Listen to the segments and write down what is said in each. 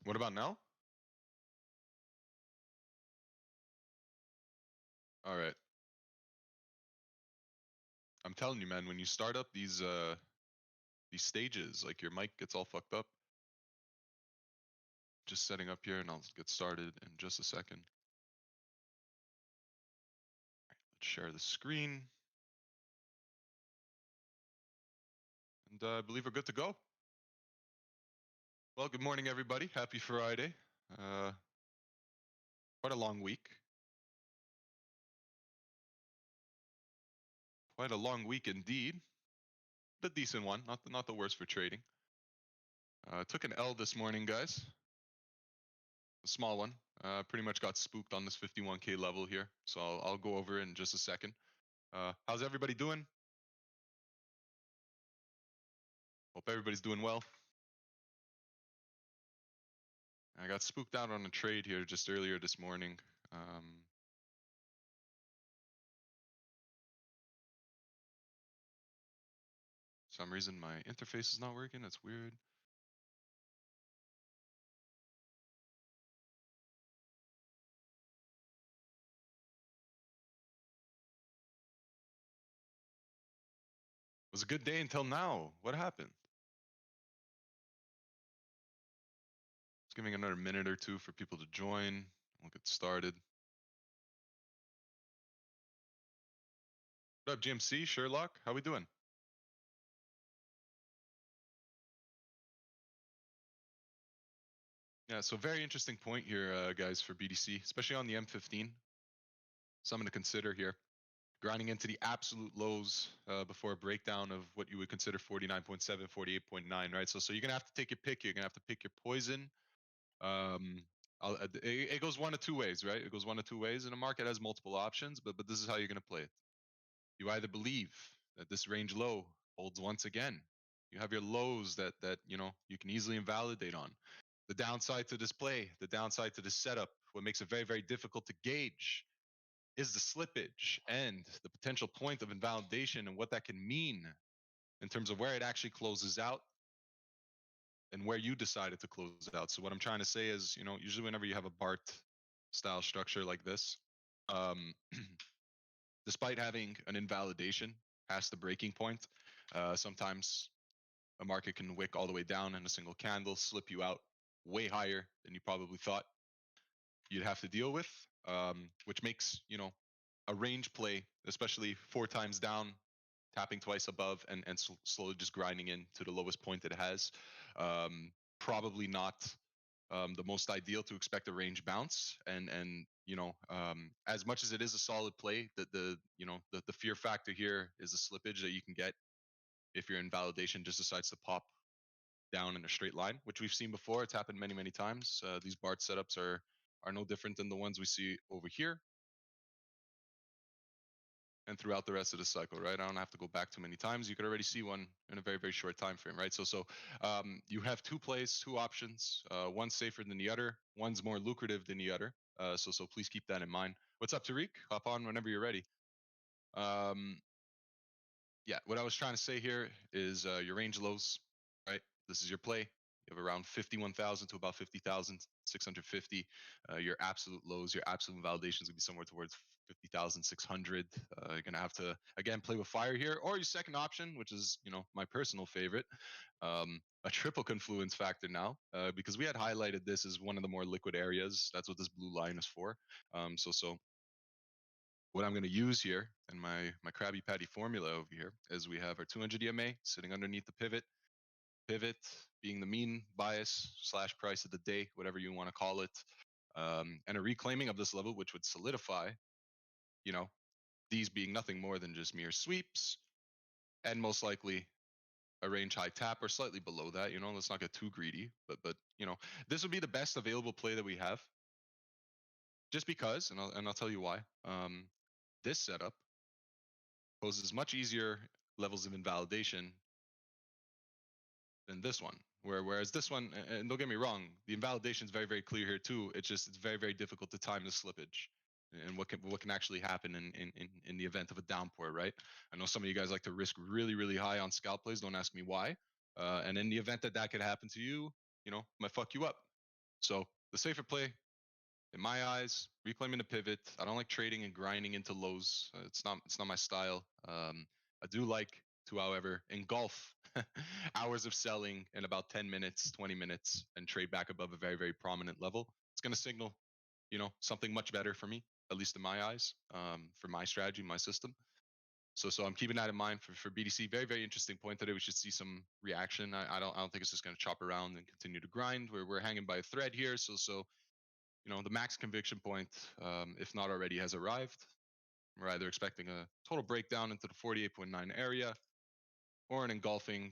What about now? All right. I'm telling you, man, when you start up these stages, like your mic gets all fucked up. Just setting up here and I'll get started in just a second. Let's share the screen. And I believe we're good to go. Well, good morning, everybody. Happy Friday. Quite a long week. Quite a long week indeed. The decent one, not the worst for trading. Took an L this morning, guys. A small one. Pretty much got spooked on this 51K level here. So I'll go over it in just a second. How's everybody doing? Hope everybody's doing well. I got spooked out on a trade here just earlier this morning. Some reason my interface is not working. That's weird. It was a good day until now. What happened? Just giving another minute or two for people to join. We'll get started. What up, GMC? Sherlock? How we doing? Yeah, so very interesting point here, guys, for BDC, especially on the M15. Something to consider here. Grinding into the absolute lows before a breakdown of what you would consider 49.7, 48.9, right? So you're gonna have to take your pick. You're gonna have to pick your poison. Um, it goes one of two ways, right? It goes one of two ways, and a market has multiple options. But this is how you're gonna play it. You either believe that this range low holds once again. You have your lows that you can easily invalidate on. The downside to this play, the downside to this setup, what makes it very, very difficult to gauge is the slippage and the potential point of invalidation and what that can mean in terms of where it actually closes out and where you decided to close out. So what I'm trying to say is, usually whenever you have a BART style structure like this, um, despite having an invalidation past the breaking point, sometimes a market can wick all the way down in a single candle, slip you out way higher than you probably thought you'd have to deal with, which makes a range play, especially 4 times down, tapping twice above, and slowly just grinding in to the lowest point it has. Probably not the most ideal to expect a range bounce, and as much as it is a solid play, the fear factor here is the slippage that you can get if your invalidation just decides to pop down in a straight line, which we've seen before. It's happened many, many times. These BART setups are no different than the ones we see over here and throughout the rest of the cycle, right? I don't have to go back too many times. You could already see one in a very, very short time frame, right? So you have two plays, two options. One's safer than the other. One's more lucrative than the other. So please keep that in mind. What's up, Tariq? Hop on whenever you're ready. Yeah, what I was trying to say here is your range lows, right? This is your play. You have around 51,000 to about 50,650. Your absolute lows, your absolute validations would be somewhere towards 50,600. You're gonna have to again play with fire here, or your second option, which is my personal favorite, a triple confluence factor now, because we had highlighted this as one of the more liquid areas. That's what this blue line is for. So what I'm going to use here in my Krabby Patty formula over here is we have our 200 EMA sitting underneath the pivot being the mean bias / price of the day, whatever you want to call it, and a reclaiming of this level, which would solidify, these being nothing more than just mere sweeps, and most likely a range high tap or slightly below that. Let's not get too greedy, but this would be the best available play that we have, just because, and I'll tell you why. This setup poses much easier levels of invalidation than this one. Whereas this one, and don't get me wrong, the invalidation is very, very clear here too. It's very, very difficult to time the slippage and what can actually happen in the event of a downpour, right? I know some of you guys like to risk really, really high on scalp plays. Don't ask me why. And in the event that could happen to you, might fuck you up. So the safer play, in my eyes, reclaiming the pivot. I don't like trading and grinding into lows. It's not my style. I do like to, however, engulf hours of selling in about 10 minutes, 20 minutes, and trade back above a very, very prominent level. It's going to signal, something much better for me, at least in my eyes, for my strategy, my system. So I'm keeping that in mind for BDC. Very, very interesting point today. We should see some reaction. I don't think it's just going to chop around and continue to grind. We're hanging by a thread here. So the max conviction point, if not already, has arrived. We're either expecting a total breakdown into the 48.9 area or an engulfing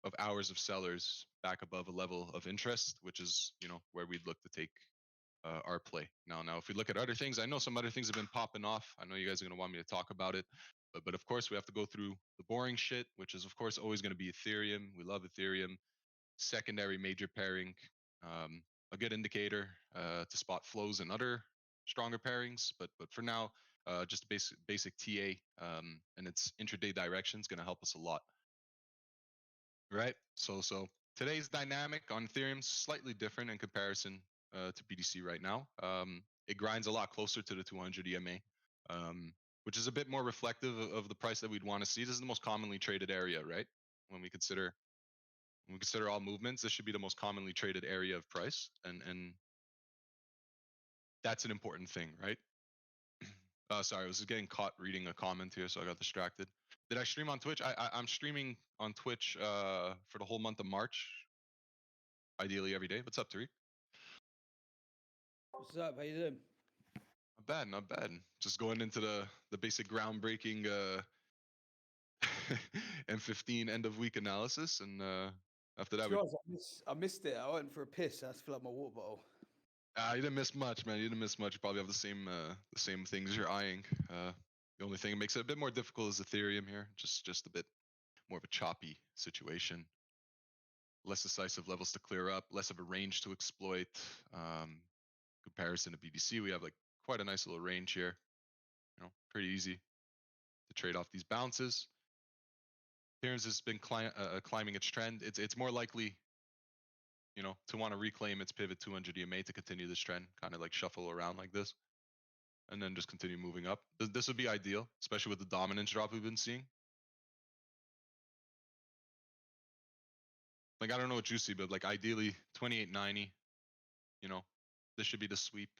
of hours of sellers back above a level of interest, which is, where we'd look to take our play. Now, if we look at other things, I know some other things have been popping off. I know you guys are going to want me to talk about it. But of course, we have to go through the boring shit, which is, of course, always going to be Ethereum. We love Ethereum. Secondary major pairing, um, a good indicator to spot flows and other stronger pairings. But for now, just basic TA and its intraday direction is going to help us a lot, right? So today's dynamic on Ethereum is slightly different in comparison to BTC right now. It grinds a lot closer to the 200 EMA. Which is a bit more reflective of the price that we'd want to see. This is the most commonly traded area, right? When we consider all movements, this should be the most commonly traded area of price, and that's an important thing, right? Sorry, I was getting caught reading a comment here, so I got distracted. Did I stream on Twitch? I'm streaming on Twitch for the whole month of March, ideally every day. What's up, Tariq? What's up? How you doing? Not bad, not bad. Just going into the basic groundbreaking M15 end of week analysis, and after that, To be honest, I missed it. I went for a piss. I had to fill up my water bottle. You didn't miss much, man. You didn't miss much. You probably have the same things you're eyeing. The only thing that makes it a bit more difficult is Ethereum here. Just a bit more of a choppy situation. Less decisive levels to clear up, less of a range to exploit. Comparison to BTC, we have like quite a nice little range here. Pretty easy to trade off these bounces. Ethereum has been climbing its trend. It's more likely, to want to reclaim its pivot 200 EMA to continue this trend, kind of like shuffle around like this, and then just continue moving up. This would be ideal, especially with the dominance drop we've been seeing. Like, I don't know what you see, but like ideally 2890, this should be the sweep.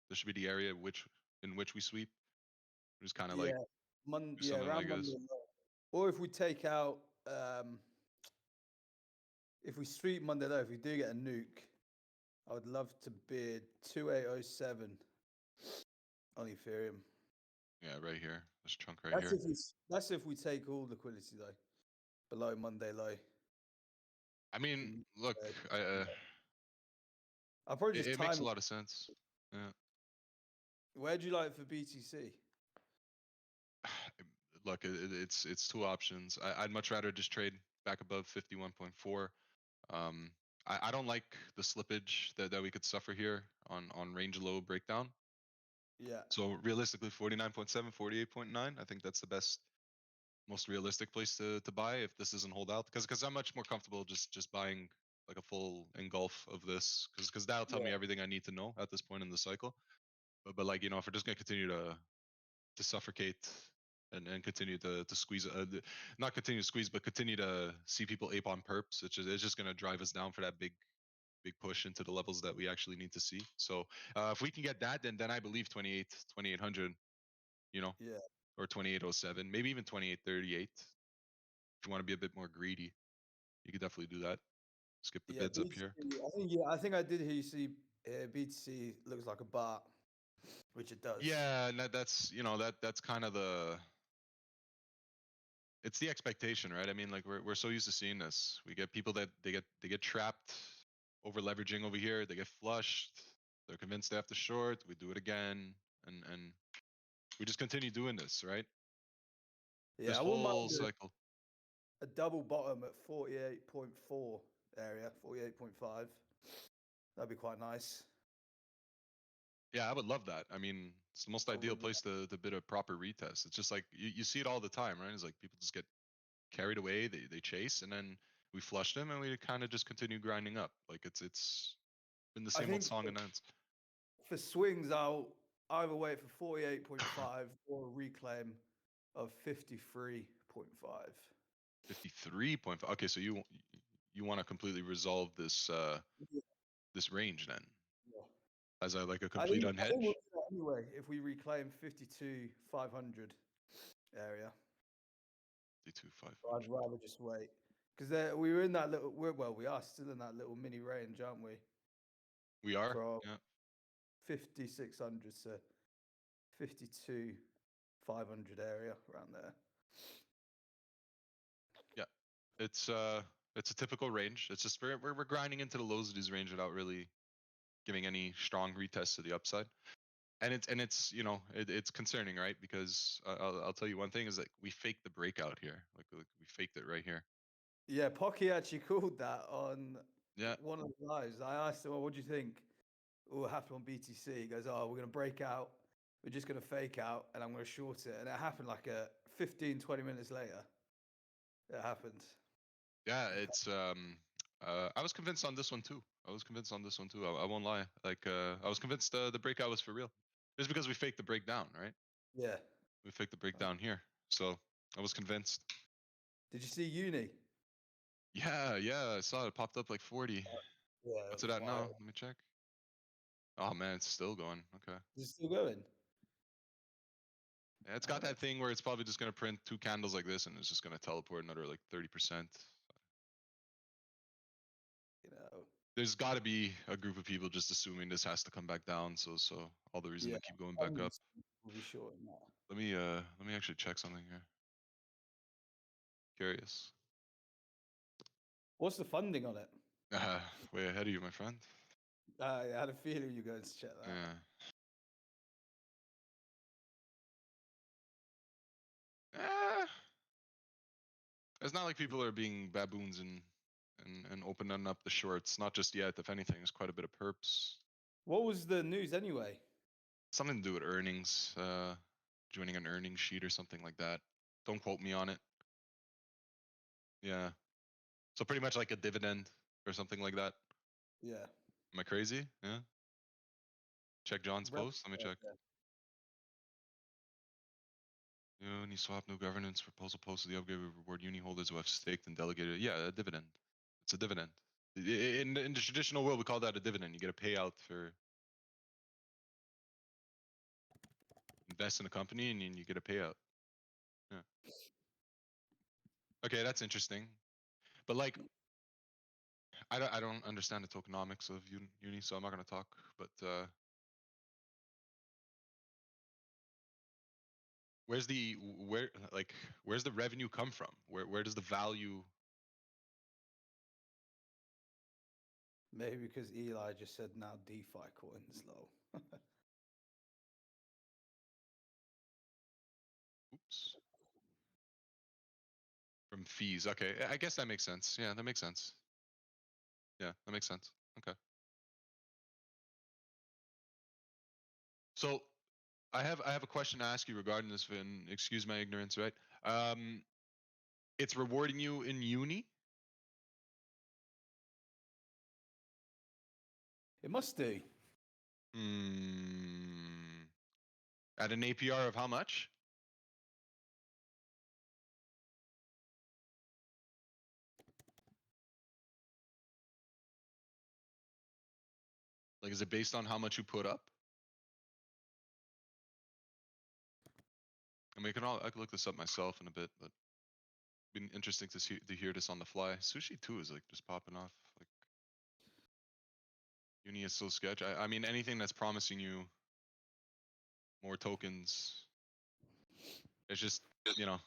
This should be the area in which we sweep. Just kind of like do something around like Monday. this. Or if we take out, if we sweep Monday low, if we do get a nuke, I would love to bid 2807 on Ethereum. Yeah, right here. This chunk right here. That's if we take all liquidity though, below Monday low. I mean, look, I'll probably just it makes a lot of sense. Yeah. Where do you like for BTC? Look, it's two options. I'd much rather just trade back above 51.4. I don't like the slippage that we could suffer here on range low breakdown. Yeah. So realistically, 49.7, 48.9. I think that's the best, most realistic place to buy if this doesn't hold out. Because I'm much more comfortable just buying like a full engulf of this, because that'll tell me everything I need to know at this point in the cycle. But like, if we're just gonna continue to suffocate and continue to squeeze, not continue to squeeze, but continue to see people ape on perps, it's just gonna drive us down for that big push into the levels that we actually need to see. So if we can get that, then I believe 2800, or 2807, maybe even 2838. If you want to be a bit more greedy, you could definitely do that. Skip the bids up here. I think I did hear you see BTC looks like a bar, which it does. Yeah, and that's kind of it's the expectation, right? I mean, like we're so used to seeing this. We get people that they get trapped over leveraging over here. They get flushed. They're convinced they have to short. We do it again, and we just continue doing this, right? Yeah, this I wouldn't whole mind cycle. a double bottom at 48.4 area, 48.5. That'd be quite nice. Yeah, I would love that. I mean, it's the most ideal place to bid a proper retest. It's just like you see it all the time, right? It's like people just get carried away, they chase, and then we flush them and we kind of just continue grinding up. Like it's Been the I same old think song and dance. for swings, I'll either wait for 48.5 or a reclaim of 53.5. 53.5. Okay, so you want to completely resolve this Yeah. this range then, Yeah. as a like a I complete think we'll unhedge. do that anyway if we reclaim 52,500 area. 52,500. I'd rather just wait because we were in that little. We are still in that little mini range, aren't we? We are. From Yeah. 5,600 to 52,500 area around there. Yeah. It's a typical range. It's just we're grinding into the lows of this range without really giving any strong retests to the upside. And it's it's concerning, right? Because I'll tell you one thing is that we faked the breakout here. Like we faked it right here. Yeah, Pocky actually called that on Yeah. one of the lives. I asked him, "Well, what do you think will happen on BTC?" He goes, "Oh, we're going to break out. We're just going to fake out, and I'm going to short it." And it happened like 15, 20 minutes later. It happened. Yeah, it's I was convinced on this one too. I won't lie. Like I was convinced the breakout was for real. Just because we faked the breakdown, right? Yeah. We faked the breakdown here. So I was convinced. Did you see Uni? Yeah, I saw it popped up like 40. Yeah, it What's was it at now? wild. Let me check. Oh man, it's still going. Okay. Is it still going? Yeah, it's Oh, got that thing where it's probably just gonna print two candles like this and it's just gonna teleport another like 30%. you know. There's got to be a group of people just assuming this has to come back down, so all the reason Yeah, to keep going back up. we'll be short in that. Let me actually check something here. Curious. What's the funding on it? Way ahead of you, my friend. I had a feeling you were going to check that. Yeah. Eh, it's not like people are being baboons and opening up the shorts. Not just yet. If anything, there's quite a bit of perps. What was the news anyway? Something to do with earnings. Joining an earnings sheet or something like that. Don't quote me on it. Yeah. So pretty much like a dividend or something like that. Yeah. Am I crazy? Yeah. Check John's Rep- post. Let me check. yeah. Uniswap new governance proposal posted the upgrade will reward uni holders who have staked and delegated. Yeah, a dividend. It's a dividend. In the traditional world, we call that a dividend. You get a payout for invest in a company and you get a payout. Yeah. Okay, that's interesting. But like, I don't understand the tokenomics of uni, so I'm not gonna talk. But where's the where's the revenue come from? Where does the value? Maybe because Eli just said now DeFi coins low. Oops. From fees. Okay, I guess that makes sense. Yeah, that makes sense. Yeah, that makes sense. Okay. So I have a question to ask you regarding this, Vin. Excuse my ignorance, right? Um, it's rewarding you in uni. It must do. Hmm. At an APR of how much? Like, is it based on how much you put up? I mean, I can look this up myself in a bit, but been interesting to hear this on the fly. Sushi too is like just popping off. Like uni is so sketch. I mean, anything that's promising you more tokens, it's just you know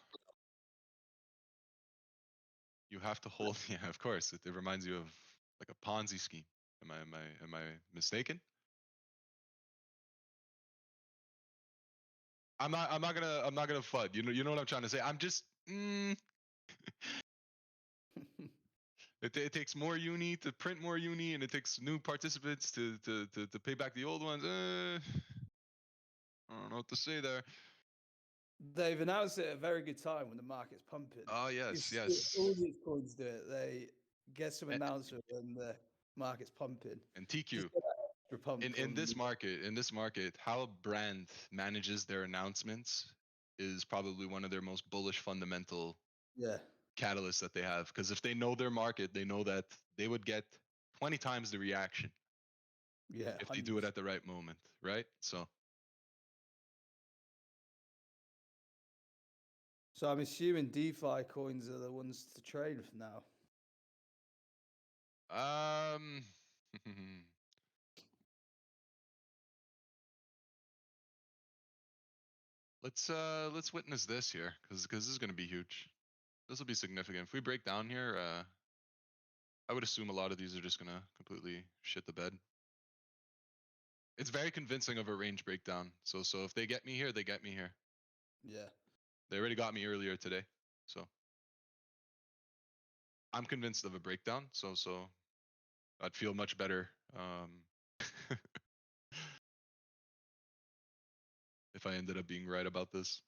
you have to hold. Yeah, of course. It reminds you of like a Ponzi scheme. Am I mistaken? I'm not gonna fud. You know what I'm trying to say. I'm just it takes more uni to print more uni, and it takes new participants to pay back the old ones. I don't know what to say there. They've announced it at a very good time when the market's pumping. Oh You yes, see yes. all these coins do it. They get some A- announcement and market's pumping. And Just TQ, get that extra pump in on this market, how a brand manages their announcements is probably one of their most bullish fundamental yeah, catalysts that they have. Because if they know their market, they know that they would get 20 times the reaction yeah, if they do it 100%. at the right moment, right? So So I'm assuming DeFi coins are the ones to trade now. um let's witness this here, because this is going to be huge. This will be significant. If we break down here, I would assume a lot of these are just going to completely shit the bed. It's very convincing of a range breakdown. So if they get me here, they get me here. Yeah. They already got me earlier today. So I'm convinced of a breakdown. So I'd feel much better if I ended up being right about this.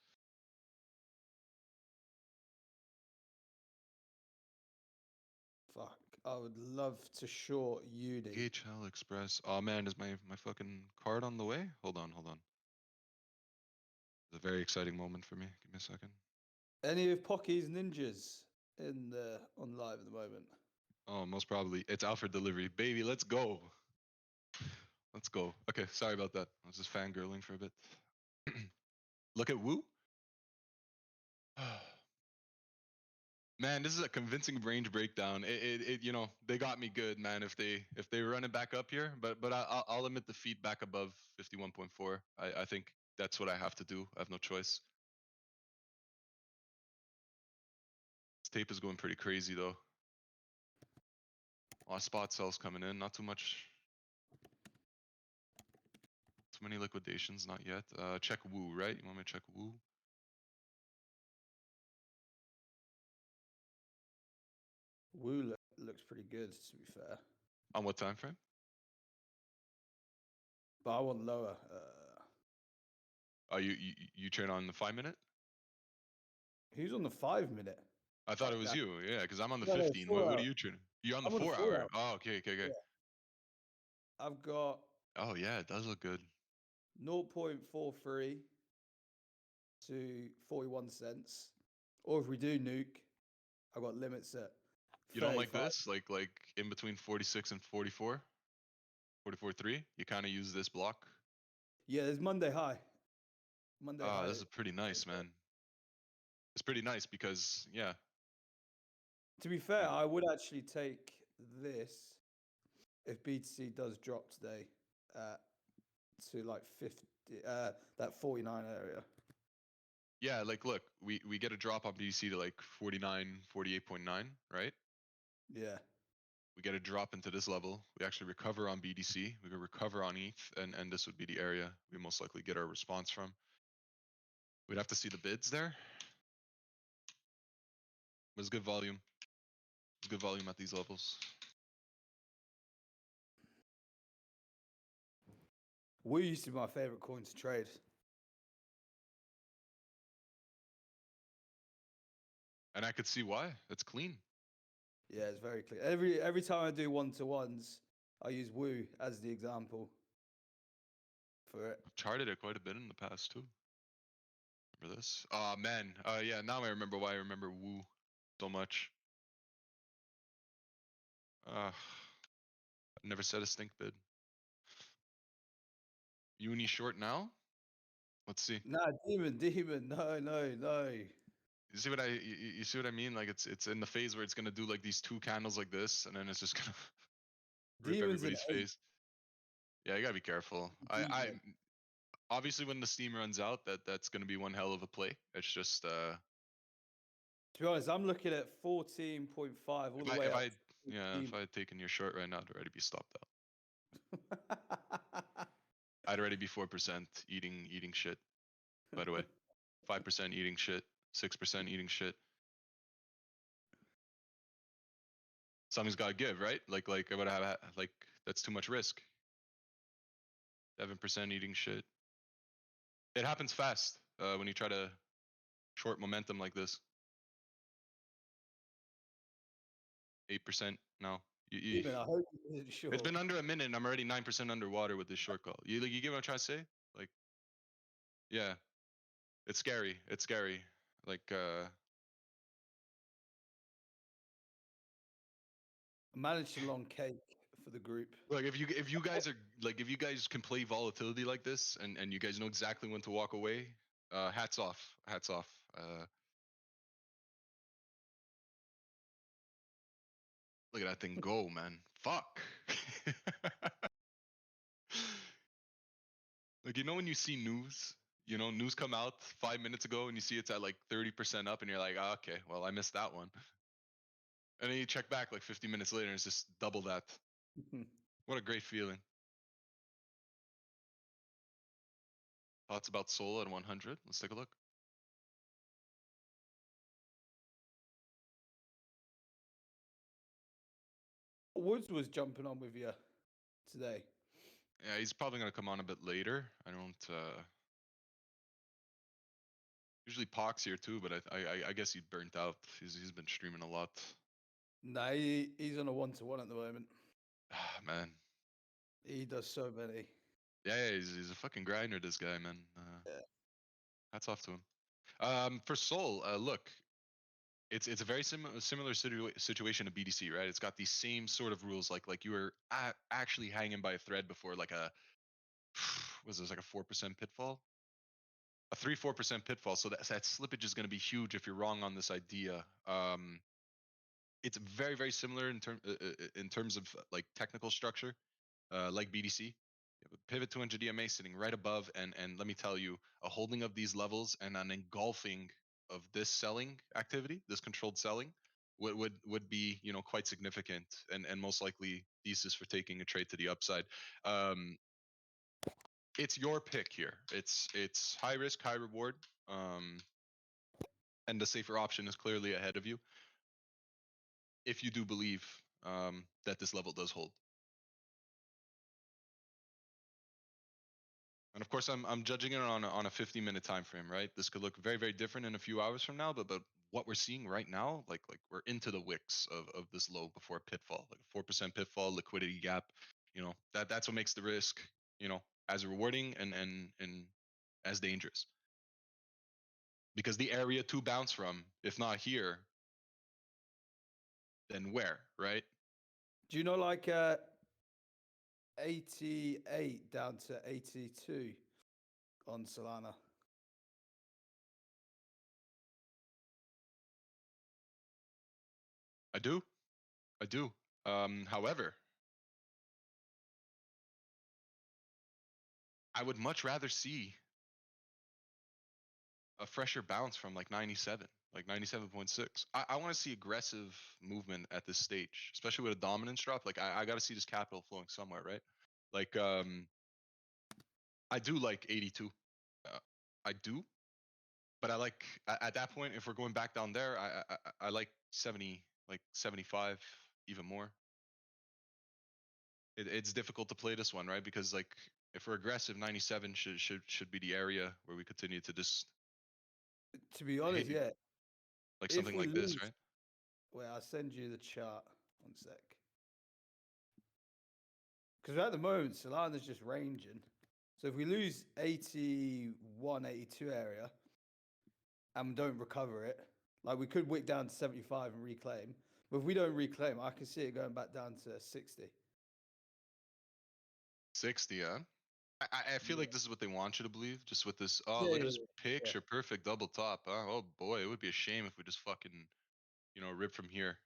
Fuck. I would love to short Uni. DHL Express. Oh man, is my fucking card on the way? Hold on. It's a very exciting moment for me. Give me a second. Any of Pocky's ninjas in the on live at the moment? Oh, most probably. It's out for delivery. Baby, let's go. Let's go. Okay, sorry about that. I was just fangirling for a bit. Look at Woo. Man, this is a convincing range breakdown. You know, they got me good, man. If they run it back up here, but I'll admit the feed back above 51.4. I think that's what I have to do. I have no choice. This tape is going pretty crazy though. A lot of spot sells coming in. Not too much. Too many liquidations, not yet. Check Woo, right? You want me to check Woo? Woo looks pretty good, to be fair. On what time frame? But I want lower. Oh, you trade on the 5 minute? Who's on the 5 minute? I thought it was you. Yeah, because I'm on the No, no, 15. 4 What hour. are you trading? You're on the I'm on the 4 4 hour. hour. Oh, okay. Yeah. I've got Oh yeah, it does look good. 0.43 to 41 cents. Or if we do nuke, I've got limits at You don't like 35. this? Like in between 46 and 44? 44.3? You kind of use this block? Yeah, there's Monday high. Monday Ah, high. this is pretty nice, man. It's pretty nice because, yeah. To be fair, I would actually take this if BTC does drop today to like 50, that 49 area. Yeah, like look, we get a drop on BTC to like 49, 48.9, right? Yeah. We get a drop into this level. We actually recover on BDC. We can recover on ETH, and this would be the area we most likely get our response from. We'd have to see the bids there. But it's good volume. It's good volume at these levels. Woo used to be my favorite coin to trade. And I could see why. It's clean. Yeah, it's very clear. Every time I do one-to-ones, I use Woo as the example for it. I've charted it quite a bit in the past too. Remember this? Oh man. Yeah, now I remember why I remember Woo so much. I never said a stink bid. Uni short now? Let's see. Nah, demon. No. You see what you see what I mean? Like it's in the phase where it's gonna do like these two candles like this, and then it's just gonna rip Demon's an everybody's 8. face. Yeah, you gotta be careful. I Demon. obviously when the steam runs out, that's gonna be one hell of a play. It's just To be honest, I'm looking at 14.5 all the way if up I to yeah, if demon. I had taken your short right now, I'd already be stopped out. I'd already be 4% eating shit. By the way, 5% eating shit, 6% eating shit. Something's got to give, right? Like I would have like that's too much risk. 7% eating shit. It happens fast when you try to short momentum like this. 8% now Even I hope he isn't It's short. been under a minute, and I'm already 9% underwater with this short call. You get what I'm trying to say? Like, yeah, it's scary. It's scary. Like, I managed to long cake for the group. look, if you guys are like, if you guys can play volatility like this, and you guys know exactly when to walk away, hats off, hats off. Look at that thing go, man. Fuck. Like, you know when you see news, news come out 5 minutes ago, and you see it's at like 30% up, and you're like, oh, okay, well, I missed that one. And then you check back like 50 minutes later, and it's just double that. What a great feeling. Thoughts about Soul at 100? Let's take a look. Woods was jumping on with you today. Yeah, he's probably gonna come on a bit later. I don't. Usually Pox here too, but I guess he burnt out. He's been streaming a lot. No, he's on a 1-to-1 at the moment. Ah, man. He does so many. Yeah, he's a fucking grinder. This guy, man. Yeah. Hats off to him. For Soul, look, it's a very similar situation to BDC, right? It's got these same sort of rules, like you were actually hanging by a thread before, like a was this like a 4% pitfall, a 3-4% pitfall. So that slippage is going to be huge if you're wrong on this idea. It's very very similar in terms of like technical structure, like BDC. You have a pivot 200 EMA sitting right above, and let me tell you, a holding of these levels and an engulfing of this selling activity, this controlled selling, would be quite significant, and most likely thesis for taking a trade to the upside. Um, it's your pick here. It's high risk, high reward, and the safer option is clearly ahead of you if you do believe that this level does hold. And of course, I'm judging it on a 50-minute time frame, right? This could look very very different in a few hours from now, but what we're seeing right now, like we're into the wicks of this low before pitfall, like a 4% pitfall, liquidity gap. That's what makes the risk, as rewarding and as dangerous. Because the area to bounce from, if not here, then where, right? Do you know like 88 down to 82 on Solana? I do. I do. However, I would much rather see a fresher bounce from like 97, like 97.6. I want to see aggressive movement at this stage, especially with a dominance drop. Like I got to see this capital flowing somewhere, right? Like I do like 82. I do, but I like at that point, if we're going back down there, I like 70, like 75, even more. It's difficult to play this one, right? Because like if we're aggressive, 97 should be the area where we continue to just To be honest, hit yeah. like If something we like this, lose, right? wait, I'll send you the chart. 1 sec. Because at the moment, Solana's just ranging. So if we lose 81, 82 area and don't recover it, like we could wick down to 75 and reclaim. But if we don't reclaim, I can see it going back down to 60. 60, yeah. I feel Yeah. like this is what they want you to believe, just with this. Oh, Yeah, look at yeah, this yeah. picture perfect double top. Oh boy, it would be a shame if we just fucking, rip from here.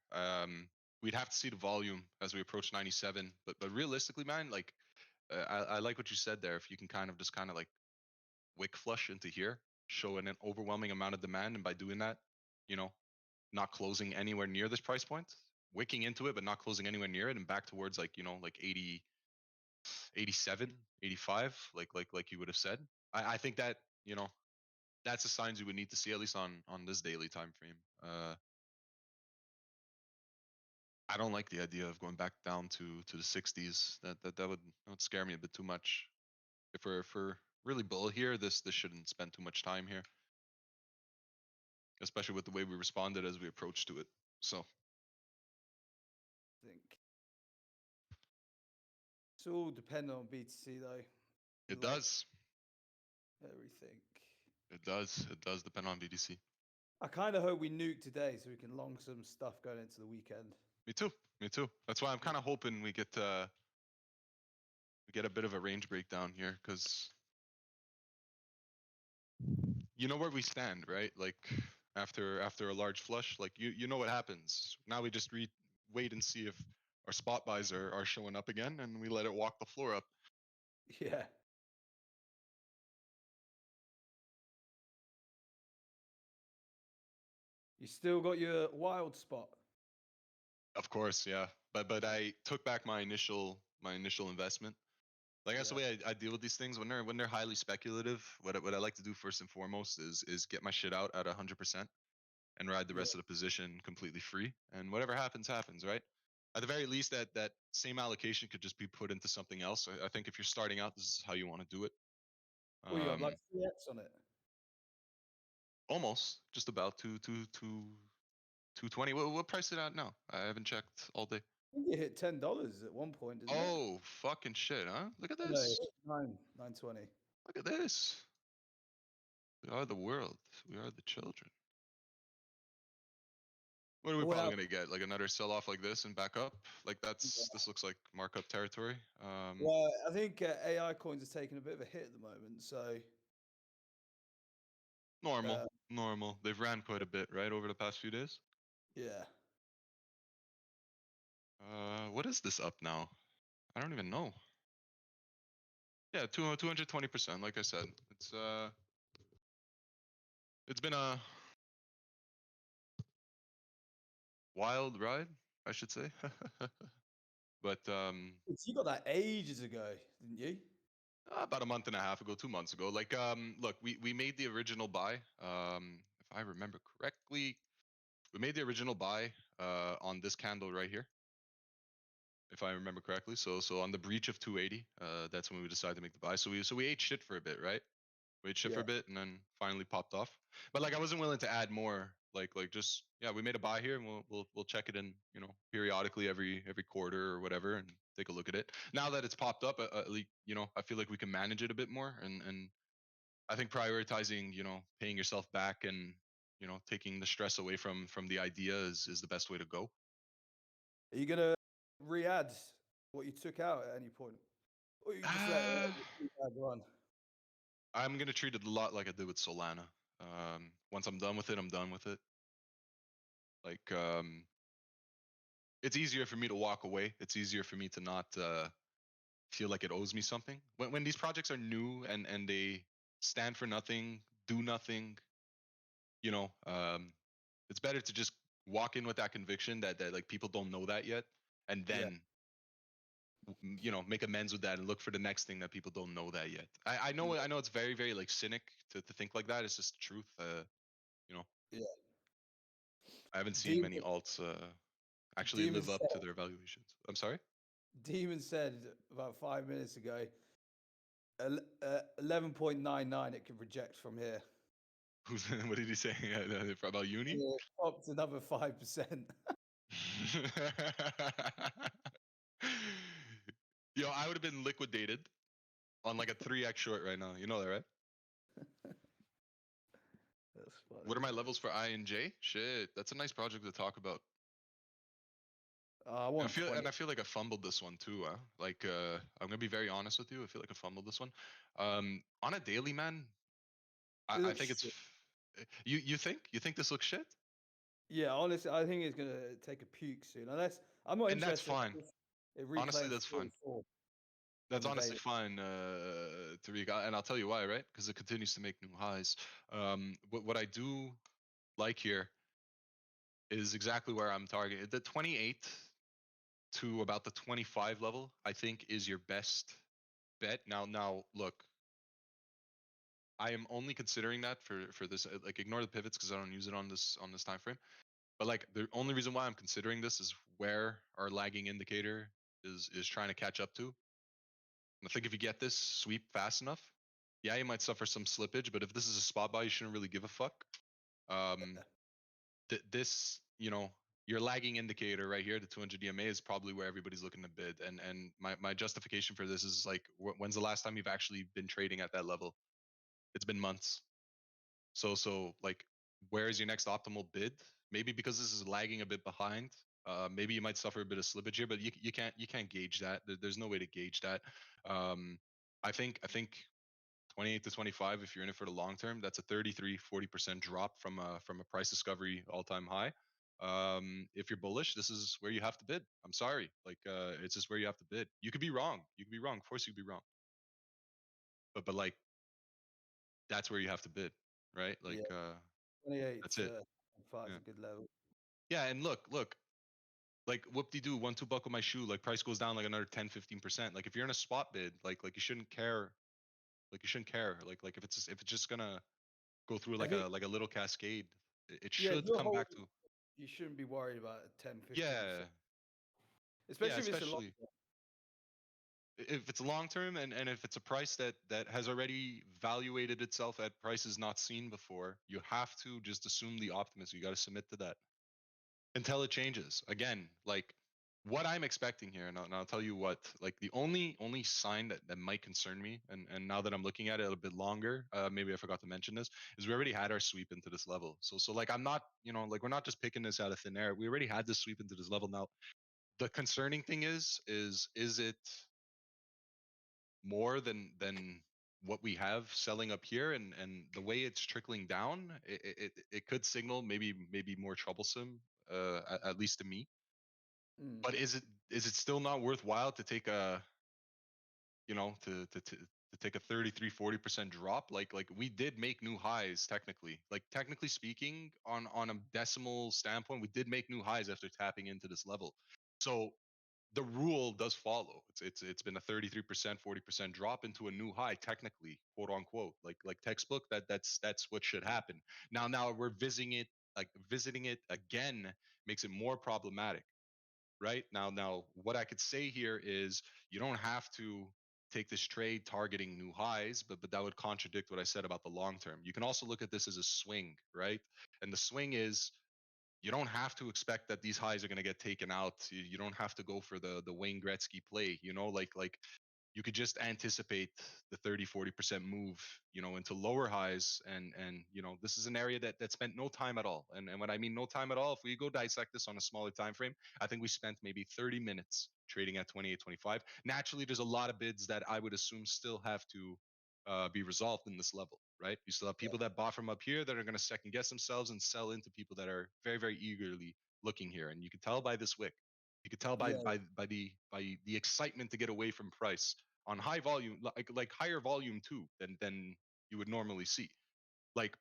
We'd have to see the volume as we approach 97. But realistically, man, like I like what you said there. If you can kind of like wick flush into here, show an overwhelming amount of demand, and by doing that, you know, not closing anywhere near this price point, wicking into it, but not closing anywhere near it, and back towards like like 80, 87, 85, like you would have said. I think that that's the signs you would need to see, at least on this daily time frame. I don't like the idea of going back down to the 60s. That would scare me a bit too much. If we're really bull here, this shouldn't spend too much time here, especially with the way we responded as we approached to it. So I think. It's all dependent on BTC though. It Like does. everything. It does. It does depend on BDC. I kind of hope we nuke today so we can long some stuff going into the weekend. Me too. Me too. That's why I'm kind of hoping we get a bit of a range breakdown here, because you know where we stand, right? Like after a large flush, like you know what happens. Now we just wait and see if our spot buys are showing up again, and we let it walk the floor up. Yeah. You still got your wild spot. Of course, yeah. But I took back my initial investment. Like that's the way I deal with these things when they're highly speculative. What I like to do first and foremost is get my shit out at 100% and ride the Yeah. rest of the position completely free. And whatever happens, happens, right? At the very least, that same allocation could just be put into something else. I think if you're starting out, this is how you want to do it. Well, you got like 3x on it. Almost, just about 220. What price is it at now? I haven't checked all day. I think it hit $10 at one point, didn't it? Oh, fucking shit, huh? Look at Oh, no, it this. hit 920. Look at this. We are the world. We are the children. What are we probably Well, gonna get? Like another sell off like this and back up? Like this looks like markup territory. well, I think AI coins are taking a bit of a hit at the moment. So Normal, normal. They've ran quite a bit, right, over the past few days. yeah, What is this up now? I don't even know. Yeah, 220%. Like I said, it's been a wild ride, I should say. But you got that ages ago, didn't you? about a month and a half ago, 2 months ago. Like look, we made the original buy. If I remember correctly, we made the original buy on this candle right here, if I remember correctly. So on the breach of 280, that's when we decided to make the buy. So we ate shit for a bit, right? We ate shit for Yeah. a bit and then finally popped off. But like I wasn't willing to add more. Like just yeah, we made a buy here and we'll check it in, periodically every quarter or whatever and take a look at it. Now that it's popped up, at least I feel like we can manage it a bit more and I think prioritizing, paying yourself back and taking the stress away from the idea is the best way to go. Are you gonna re-add what you took out at any point, or you just let Ah, the ad run? I'm gonna treat it a lot like I did with Solana. Once I'm done with it, I'm done with it. Like, it's easier for me to walk away. It's easier for me to not feel like it owes me something. When these projects are new and they stand for nothing, do nothing, you know, um, it's better to just walk in with that conviction that like people don't know that yet, and Yeah, then make amends with that and look for the next thing that people don't know that yet. I know it's very very like cynic to think like that. It's just the truth. You know, yeah. I haven't seen Demon, many alts actually Demon live up said, to their valuations. I'm sorry. Demon said about 5 minutes ago, 11.99 it could reject from here. Who's what did he say about uni? Yeah, up to another 5%. Yo, I would have been liquidated on like a 3x short right now. You know that, right? That's funny. What are my levels for I and J? Shit, that's a nice project to talk about. I I want feel 20. and I feel like I fumbled this one too. Like I'm gonna be very honest with you. I feel like I fumbled this one. On a daily, man, It I looks think it's. shit. You think this looks shit? Yeah, honestly, I think it's gonna take a puke soon. Unless I'm not And that's interested fine. if it Honestly, reclaims that's fine. 44 on That's the honestly daily. fine, Tariq, and I'll tell you why, right? Because it continues to make new highs. What I do like here is exactly where I'm targeting. The 28 to about the 25 level, I think, is your best bet. Now, look, I am only considering that for this. Like, ignore the pivots because I don't use it on this time frame. But like, the only reason why I'm considering this is where our lagging indicator is trying to catch up to. I think if you get this sweep fast enough, yeah, you might suffer some slippage, but if this is a spot buy, you shouldn't really give a fuck. Um, this, your lagging indicator right here, the 200 EMA, is probably where everybody's looking to bid. And my justification for this is like, when's the last time you've actually been trading at that level? It's been months. So like, where is your next optimal bid? Maybe because this is lagging a bit behind. Maybe you might suffer a bit of slippage here, but you can't gauge that. There's no way to gauge that. Um, I think 28 to 25, if you're in it for the long term, that's a 33-40% drop from a price discovery all-time high. If you're bullish, this is where you have to bid. I'm sorry, like it's just where you have to bid. You could be wrong. You could be wrong. Of course, you could be wrong. But like, that's where you have to bid, right? Like Yeah, 28 that's it. to 5 is Yeah. a good level. Yeah, and look, like whoop-de-doo, 1-2 buckle my shoe, like price goes down like another 10-15%. Like if you're in a spot bid, like you shouldn't care. Like you shouldn't care. Like if it's just gonna go through I like think, a little cascade, it yeah, if should you're come back holding, to, you shouldn't be worried about a 10, yeah, 15%, yeah, especially if it's a long especially if it's long term, and if it's a price that has already valuated itself at prices not seen before. You have to just assume the optimism. You got to submit to that until it changes. Again, like what I'm expecting here, and I'll tell you what, like the only sign that might concern me, and now that I'm looking at it a bit longer, maybe I forgot to mention this, is we already had our sweep into this level. So like I'm not, like we're not just picking this out of thin air. We already had this sweep into this level. Now the concerning thing is it more than what we have selling up here, and the way it's trickling down, it could signal maybe more troublesome, at least to me. Mm, But is it still not worthwhile to take a, to take a 33-40% drop? Like we did make new highs, technically speaking, on a decimal standpoint, we did make new highs after tapping into this level. So the rule does follow. It's been a 33%, 40% drop into a new high, technically, quote unquote. Like textbook, that's what should happen. Now we're visiting it again makes it more problematic, right? Now what I could say here is, you don't have to take this trade targeting new highs, but that would contradict what I said about the long term. You can also look at this as a swing, right? And the swing is, you don't have to expect that these highs are going to get taken out. You don't have to go for the Wayne Gretzky play, like you could just anticipate the 30-40% move, into lower highs. And this is an area that spent no time at all. And when I mean no time at all, if we go dissect this on a smaller time frame, I think we spent maybe 30 minutes trading at 28.25. Naturally, there's a lot of bids that I would assume still have to be resolved in this level, right? You still have yeah, people that bought from up here that are going to second guess themselves and sell into people that are very, very eagerly looking here. And you can tell by this wick. You can tell by yeah, the excitement to get away from price on high volume, like higher volume too than you would normally see. Like,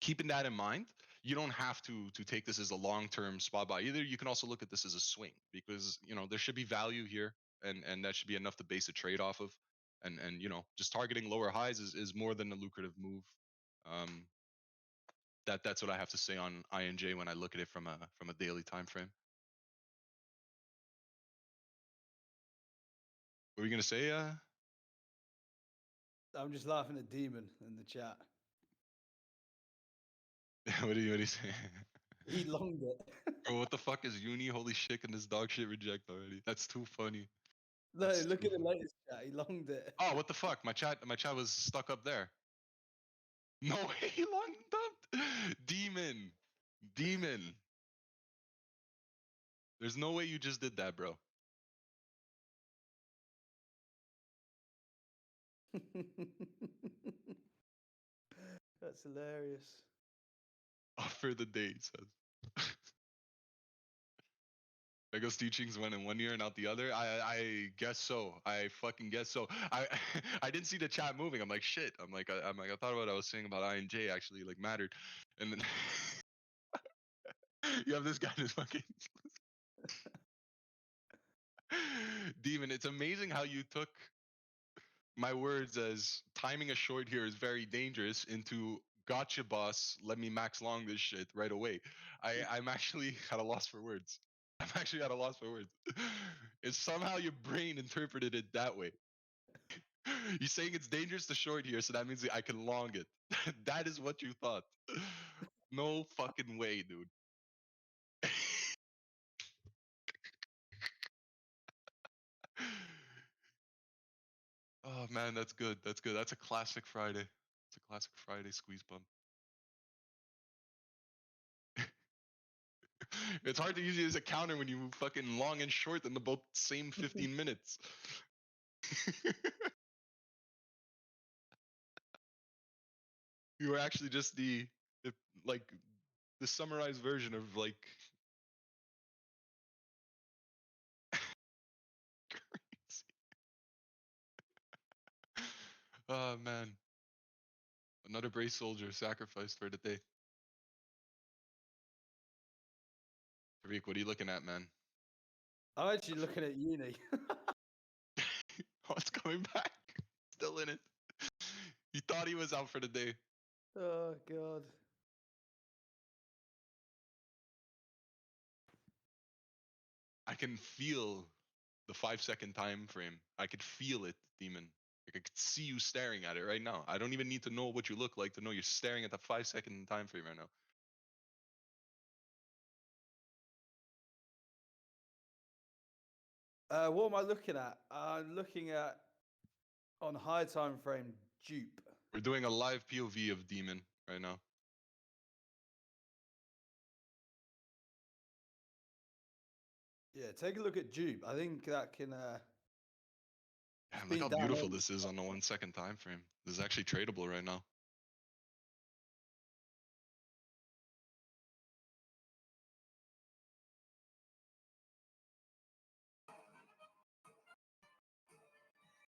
keeping that in mind, you don't have to take this as a long-term spot buy either. You can also look at this as a swing, because there should be value here, and that should be enough to base a trade off of. And just targeting lower highs is more than a lucrative move. Um, that's what I have to say on INJ when I look at it from a daily time frame. What were you gonna say? I'm just laughing at Demon in the chat. What do you say? He longed it. Bro, what the fuck is uni? Holy shit, can this dog shit reject already? That's too funny. No, That's look too at the latest chat. He longed it. Oh, what the fuck? My chat was stuck up there. No way, he long dumped. Demon. There's no way you just did that, bro. That's hilarious. For the day, he says. Rego's teachings went in one ear and out the other. I guess so. I fucking guess so. I I didn't see the chat moving. I'm like, shit. I'm like, I thought what I was saying about INJ actually like mattered. And then you have this guy in his fucking Demon. It's amazing how you took my words as timing a short here is very dangerous into gotcha, boss, let me max long this shit right away. I'm actually at a loss for words. I'm actually at a loss for words. It's somehow your brain interpreted it that way. You're saying it's dangerous to short here, so that means I can long it. That is what you thought. No fucking way, dude. Oh man, that's good. That's good. That's a classic Friday. It's a classic Friday squeeze bump. It's hard to use it as a counter when you move fucking long and short in the both same 15 minutes. You were actually just the like the summarized version of like crazy. Oh man. Another brave soldier sacrificed for the day. Tariq, what are you looking at, man? I'm actually looking at uni. Oh, it's coming back. Still in it. He thought he was out for the day. Oh god. I can feel the 5 second time frame. I could feel it, demon. Like I could see you staring at it right now. I don't even need to know what you look like to know you're staring at the 5 second time frame right now. What am I looking at? I'm looking at on high time frame dupe. We're doing a live POV of demon right now. Yeah, take a look at dupe. I think that can. It's Damn, look been how down beautiful early. this is on the 1 second time frame. This is actually tradable right now.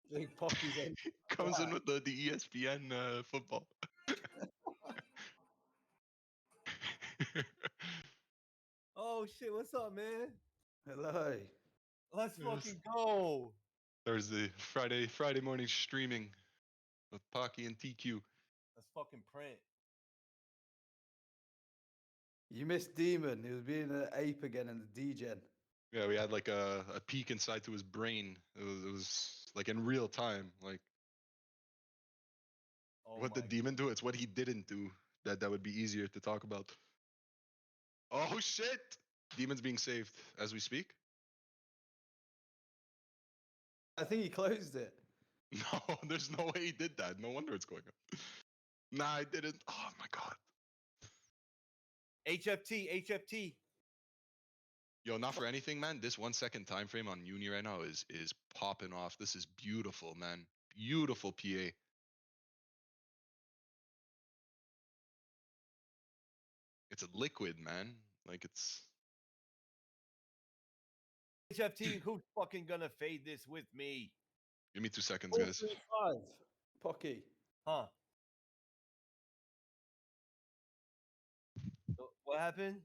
I think Pocky's in. Comes in with the ESPN football. Oh shit, what's up, man? Hello. Let's Yes. fucking go. Thursday, Friday morning streaming with Pocky and TQ. Let's fucking print. You missed Demon. He was being an ape again in the DGen. Yeah, we had like a peek inside to his brain. It was like in real time. Like Oh what my the demon do? It's what he didn't do that would be easier to talk about. Oh shit! Demon's being saved as we speak. I think he closed it. No, there's no way he did that. No wonder it's going up. Nah, I didn't. Oh my god. HFT. Yo, not for anything, man. This 1 second time frame on Uni right now is popping off. This is beautiful, man. Beautiful PA. It's a liquid, man. Like it's HFT, who's fucking gonna fade this with me? give me 2 seconds, guys. 435. Pocky. Huh? What happened?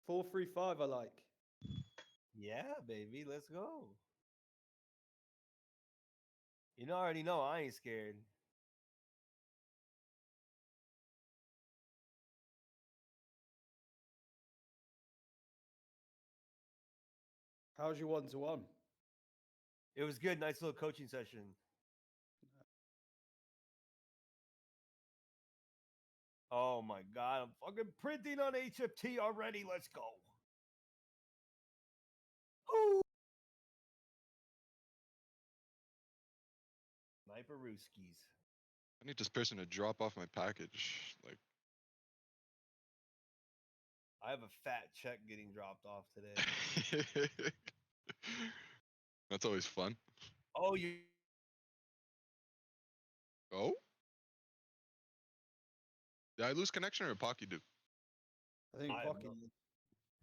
435. I like. Yeah, baby, let's go. You know, I already know I ain't scared. How's your 1-to-1? It was good, nice little coaching session. Oh my god, I'm fucking printing on HFT already. Let's go. Ooh. Sniper Rooskies. I need this person to drop off my package. Like I have a fat check getting dropped off today. that's always fun. Oh, you Oh? Did I lose connection or Pocky do? I think I am Pocky.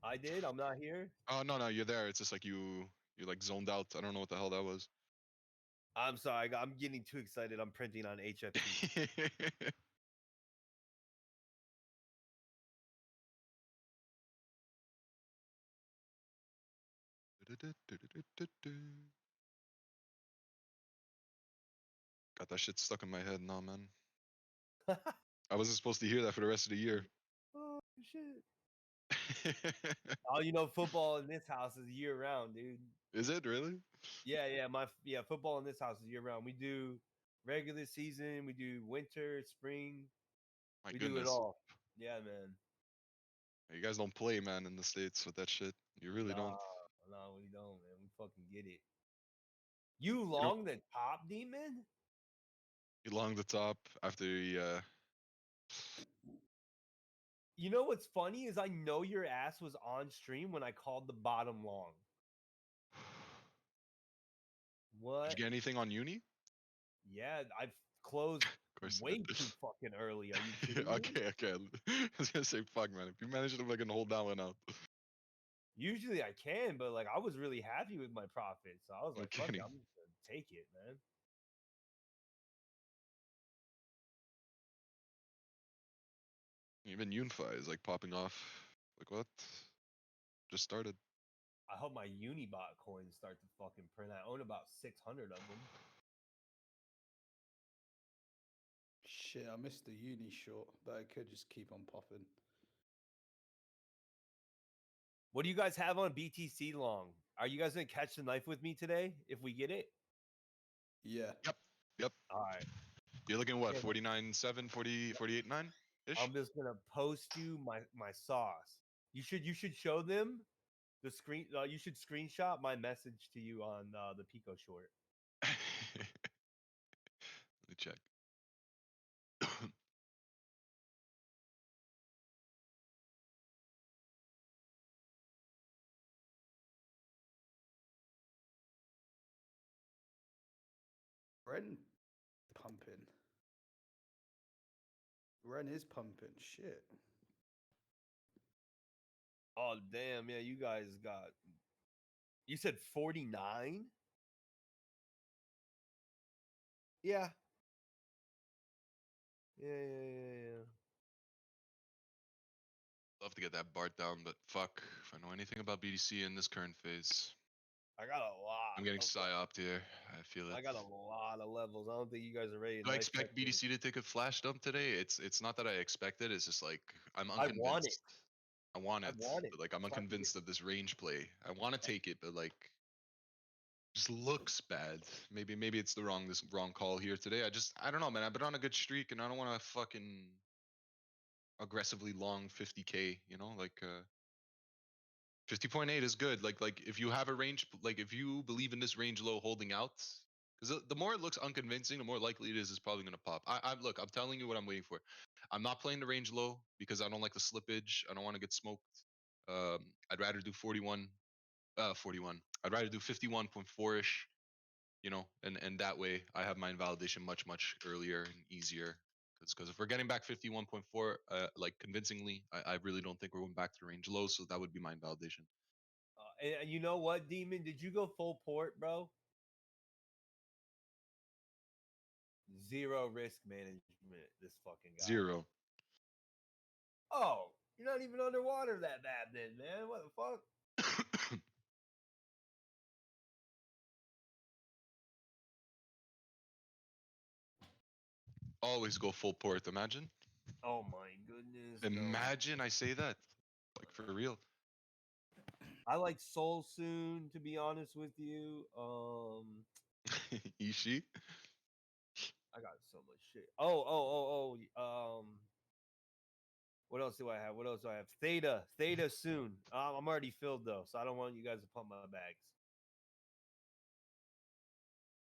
I did. I'm not here. Oh no, you're there. It's just like you like zoned out. I don't know what the hell that was. I'm sorry. I'm getting too excited. I'm printing on HFT. Got that shit stuck in my head now, man. I wasn't supposed to hear that for the rest of the year. Oh shit. Oh, you know, football in this house is year round, dude. Is it really? Yeah. Football in this house is year round. We do regular season, we do winter, spring, My we do it goodness. all. Yeah, man. You guys don't play, man, in the States with that shit. You really Nah, don't. nah, we don't, man. We fucking get it. You long the top, Demon? He long the top after he. You know what's funny is I know your ass was on stream when I called the bottom long. Did What? you get anything on uni? Yeah, I've closed Of course you way did. too fucking early. Are you kidding me? Okay. I was gonna say, fuck, man. If you manage to fucking hold that one out, Usually I can, but like I was really happy with my profit, so I was I'm like, "Fuck it, kidding. I'm just gonna take it, man." Even Unify is like popping off. Like what? Just started. I hope my Unibot coins start to fucking print. I own about 600 of them. Shit, I missed the uni short, but it could just keep on popping. What do you guys have on BTC long? Are you guys gonna catch the knife with me today if we get it? Yeah. Yep. All right. You're looking what? Yeah. 49.7, 40, 48.9 ish. I'm just gonna post you my sauce. You should show them the screen. You should screenshot my message to you on the Pico short. Let me check. Ren pumping. Ren is pumping. Shit. Oh damn, yeah, you guys got. You said 49. Yeah. Yeah. Love to get that BART down, but fuck if I know anything about BDC in this current phase. I got a lot. I'm getting of- psyoped here. I feel it. I got a lot of levels. I don't think you guys are ready. Do I Knife expect check me. BDC to take a flash dump today? It's not that I expect it. It's just like I'm I want it. unconvinced. I want I it, want it. but like I'm So I can get- unconvinced of this range play. I want to take it, but like just looks bad. Maybe it's the wrong call here today. I don't know, man. I've been on a good streak, and I don't want to fucking aggressively long 50k. You know, like 50.8 is good. Like if you have a range, like if you believe in this range low holding out, because the more it looks unconvincing, the more likely it is it's probably gonna pop. Look, I'm telling you what I'm waiting for. I'm not playing the range low because I don't like the slippage. I don't want to get smoked. I'd rather do 41. I'd rather do 51.4 ish. You know, and that way I have my invalidation much earlier and easier. Because if we're getting back 51.4, like convincingly, I really don't think we're going back to the range low. So that would be my invalidation. And you know what, Demon? Did you go full port, bro? Zero risk management. This fucking guy. 0. Oh, you're not even underwater that bad, then, man. What the fuck? Always go full port. Imagine. Oh my goodness. No. Imagine I say that. Like for real. I like Soul Soon, to be honest with you. Ishi. I got so much shit. Oh. What else do I have? Theta soon. I'm already filled though, so I don't want you guys to pump my bags.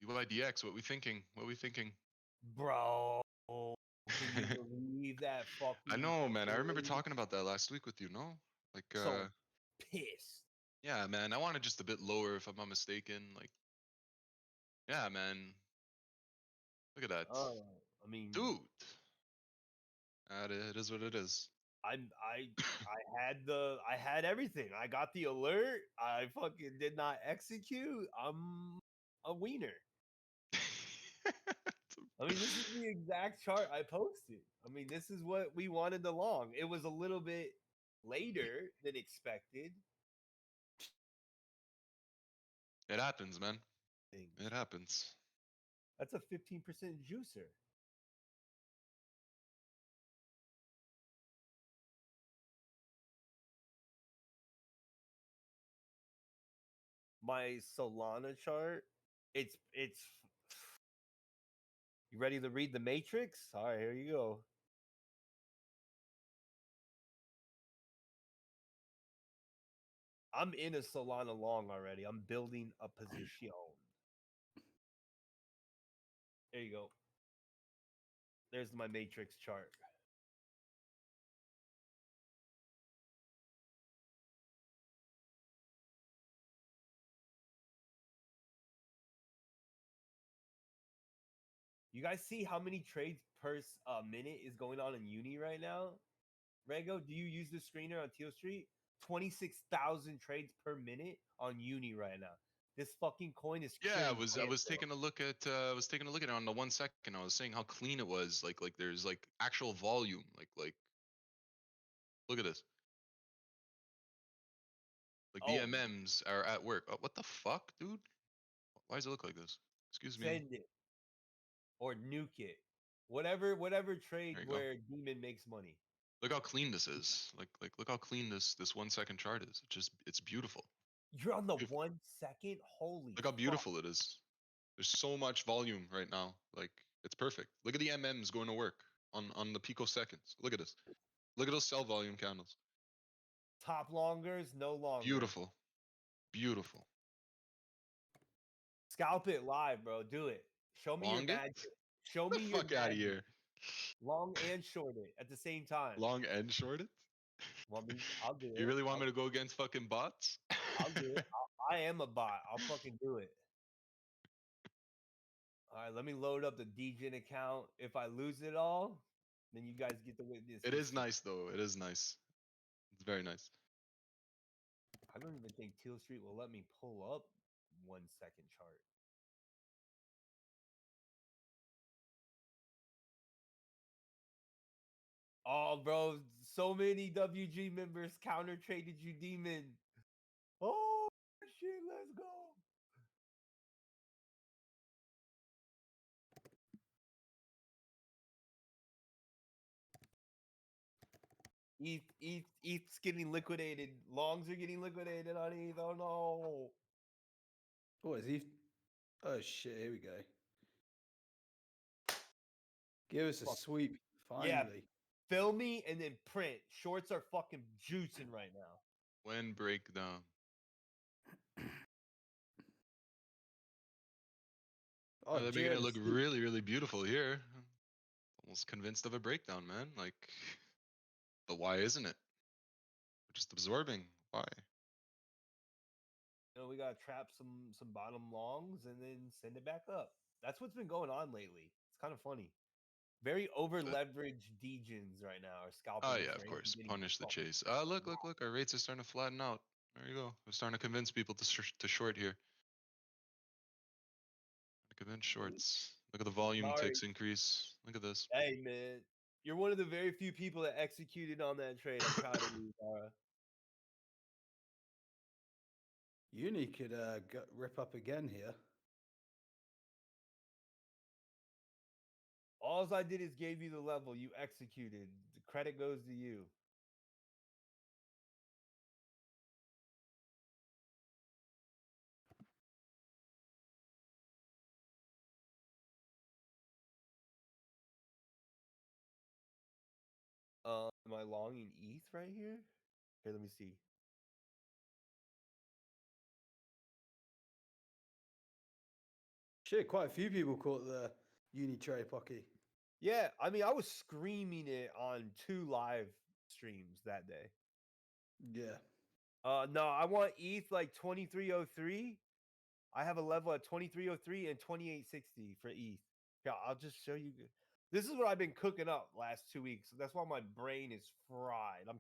UIDX. What we thinking? What we thinking? Bro, can you believe that fucking I know, man. I remember trade? talking about that last week with you. No, like, So pissed. yeah, man. I wanted just a bit lower, if I'm not mistaken. Like, yeah, man. Look at that, I mean, dude. It is what it is. I had everything. I got the alert. I fucking did not execute. I'm a wiener. I mean, this is the exact chart I posted. I mean, this is what we wanted along. It was a little bit later than expected. It happens, man. Things. It happens. That's a 15% juicer. My Solana chart, it's you ready to read the matrix? All right, here you go. I'm in a Solana long already. I'm building a position. There you go. There's my matrix chart. You guys see how many trades per minute is going on in Uni right now? Rego, do you use the screener on Teal Street? 26,000 trades per minute on Uni right now. This fucking coin is Yeah, curing I cancer. was taking a look at it on the 1 second. I was saying how clean it was. Like there's like actual volume. Like look at this. Like the Oh, MMs are at work. Oh, what the fuck, dude? Why does it look like this? Excuse me. send it or nuke it. Whatever trade There you go. where Demon makes money. Look how clean this is. Like look how clean this 1 second chart is. It's beautiful. You're on the Beautiful. 1 second? Holy Look how fuck. beautiful it is. There's so much volume right now. Like it's perfect. Look at the MMs going to work on the picoseconds. Look at this. Look at those sell volume candles. Top longers, no longer. Beautiful. Beautiful. Scalp it live, bro. Do it. Show me your Long it? magic. Show The me your fuck out of magic. here. Long and short it at the same time. Long and short it? Want me? I'll do it. You really want me to go against fucking bots? I'll do it. I am a bot. I'll fucking do it. All right, let me load up the DGen account. If I lose it all, then you guys get to witness. It this is shit. nice though. It is nice. It's very nice. I don't even think Teal Street will let me pull up 1 second chart. Oh, bro, so many WG members counter traded you, Demon. Oh shit, let's go. ETH's getting liquidated. Longs are getting liquidated on ETH. Oh no. Oh, is he? Oh shit! Here we go. Give us a Fuck. sweep Yeah. finally. Fill me and then print. Shorts are fucking juicing right now. When breakdown. Oh, They're making it GNC. look really, really beautiful here. Almost convinced of a breakdown, man. Like, but why isn't it? We're just absorbing. Why? You know, we gotta trap some bottom longs and then send it back up. That's what's been going on lately. It's kind of funny. Very over leveraged degens right now are scalping Oh this yeah, of range and course. getting Punish the fucking chase. Look. Our rates are starting to flatten out. There you go. We're starting to convince people to short here. Convince shorts. Look at the volume Sorry. ticks increase. Look at this. Hey man, you're one of the very few people that executed on that trade. I'm proud of you, Zara. Uni could rip up again here. All I did is gave you the level. You executed. The credit goes to you. Am I long in ETH right here? Here, let me see. Shit, quite a few people caught the Uni trade, Pocky. Yeah, I mean, I was screaming it on 2 live streams that day. Yeah. No, I want ETH like 2303. I have a level at 2303 and 2860 for ETH. Yeah, I'll just show you. This is what I've been cooking up last 2 weeks. That's why my brain is fried. I'm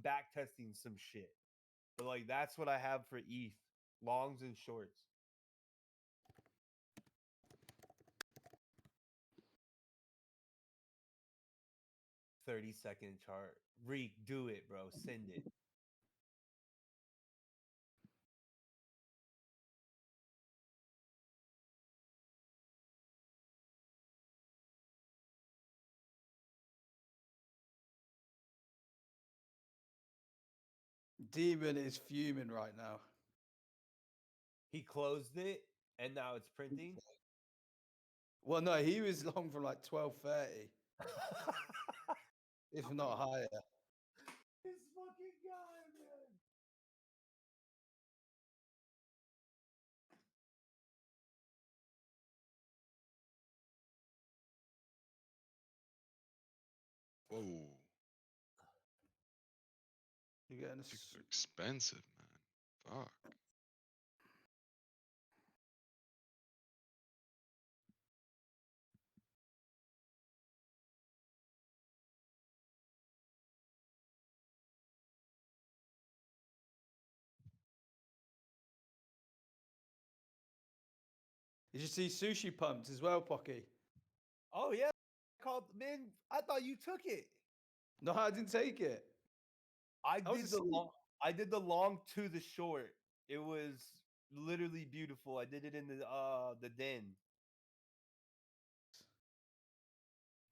back testing some shit. But like that's what I have for ETH. Longs and shorts. 30-second chart. Reek, do it, bro. Send it. Demon is fuming right now. He closed it and now it's printing. Well, no, he was long from like 12:30, if not higher. This fucking guy, man. Whoa. You're getting a Tickets are expensive, man. Fuck. Did you see Sushi Pumped as well, Pocky? Oh yeah, called man. I thought you took it. No, I didn't take it. I How was did it the seen? long. I did the long to the short. It was literally beautiful. I did it in the den.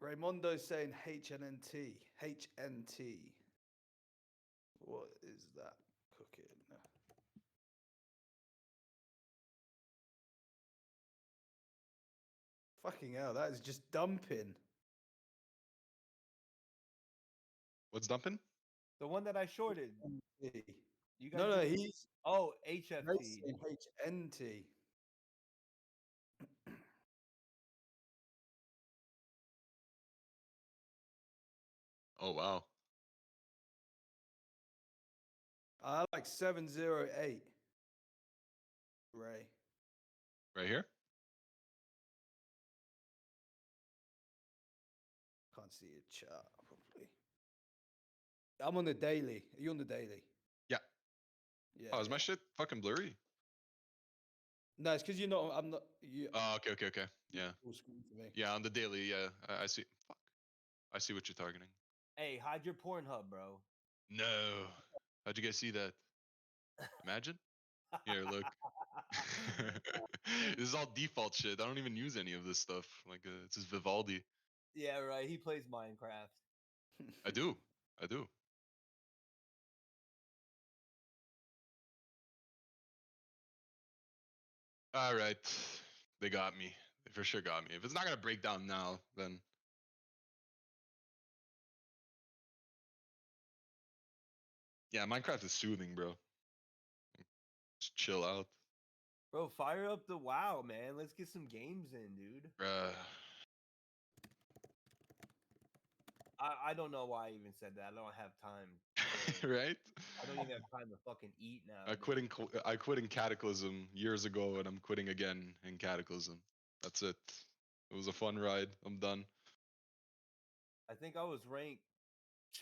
Raymondo's saying HNNT. HNT. What is that cooking? Fucking hell, that is just dumping. What's dumping? The one that I shorted. HNT. You guys. No, did- he's Oh, Ray's HFT. saying HNT. Oh, wow. I like 708. Ray. Right here? Can't see your chart properly. I'm on the daily. Are you on the daily? Yeah. Yeah. Oh, is my yeah. shit fucking blurry? No, it's because you're not. I'm not. You. Oh, okay. Yeah. Full screen for me. Yeah, on the daily, yeah. I see. Fuck. I see what you're targeting. Hey, hide your Pornhub, bro. No. How'd you guys see that? Imagine? Here, look. This is all default shit. I don't even use any of this stuff. Like, it's just Vivaldi. Yeah, right. He plays Minecraft. I do. I do. All right. They got me. They for sure got me. If it's not going to break down now, then. Yeah, Minecraft is soothing, bro. Just chill out. Bro, fire up the WoW, man. Let's get some games in, dude. Bruh. I don't know why I even said that. I don't have time. Right? I don't even have time to fucking eat now. I quit in Cataclysm years ago, and I'm quitting again in Cataclysm. That's it. It was a fun ride. I'm done. I think I was ranked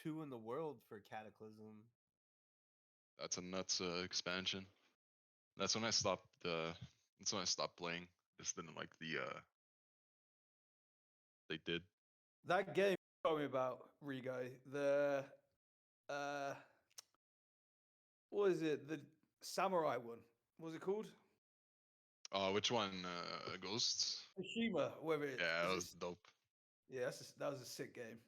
2 in the world for Cataclysm. That's a nuts expansion. That's when I stopped. That's when I stopped playing. Just didn't like the. They did. That game you told me about, Rego. The uh, what is it? The samurai one. What was it called? Which one? Ghosts. Tsushima. Whatever it Yeah, that is. was It, dope. yeah, that was a sick game.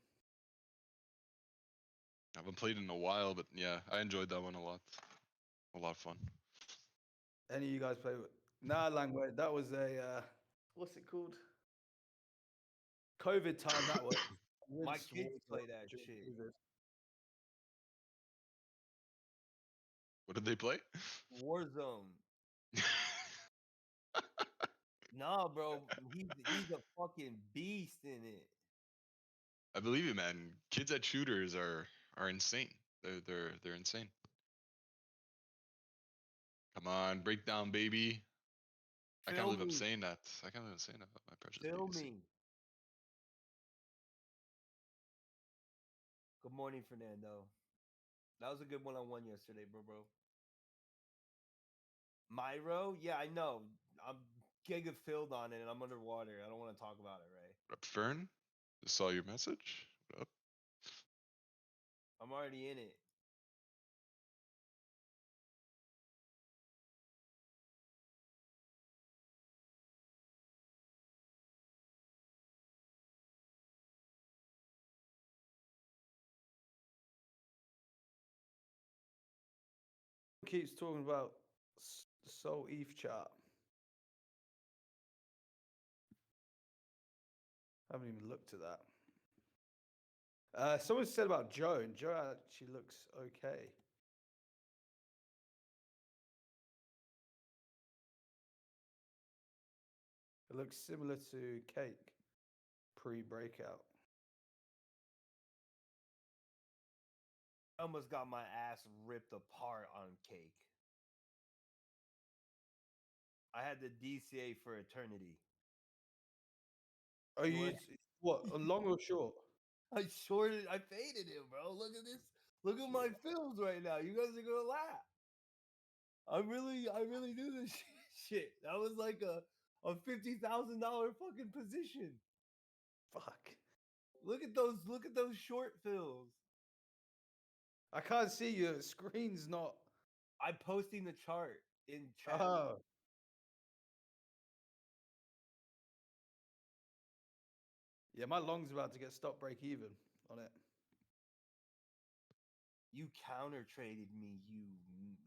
I haven't played in a while, but yeah, I enjoyed that one a lot. A lot of fun. Any of you guys play with? Nah, Langway. That was a what's it called? COVID time. That was. I really My swore kids to play it that during shit. COVID. What did they play? Warzone. Nah, bro. He's a fucking beast in it. I believe you, man. Kids at shooters are insane. They're insane. Come on, breakdown, baby. I can't Feel believe I'm me. saying that. I can't believe I'm saying that about my precious Feel BBC. me. Good morning, Fernando. That was a good one-on-one yesterday, bro. Myro? Yeah, I know. I'm giga filled on it and I'm underwater. I don't want to talk about it, right? What up, Fern? Just saw your message. What up? I'm already in it. Keeps talking about the Soul Eve chart. I haven't even looked at that. Someone said about Joe, and Joe actually looks okay. It looks similar to Cake pre-breakout. I almost got my ass ripped apart on cake. I had the DCA for eternity. Are You you want- what? A long or short? I faded him, bro. Look at this. Look at my films right now. You guys are gonna laugh. I really do this shit. That was like a $50,000 fucking position. Fuck. Look at those short films. I can't see your screen's not. I'm posting the chart in chat. Oh. Yeah, my long's about to get stop break even on it. You counter traded me.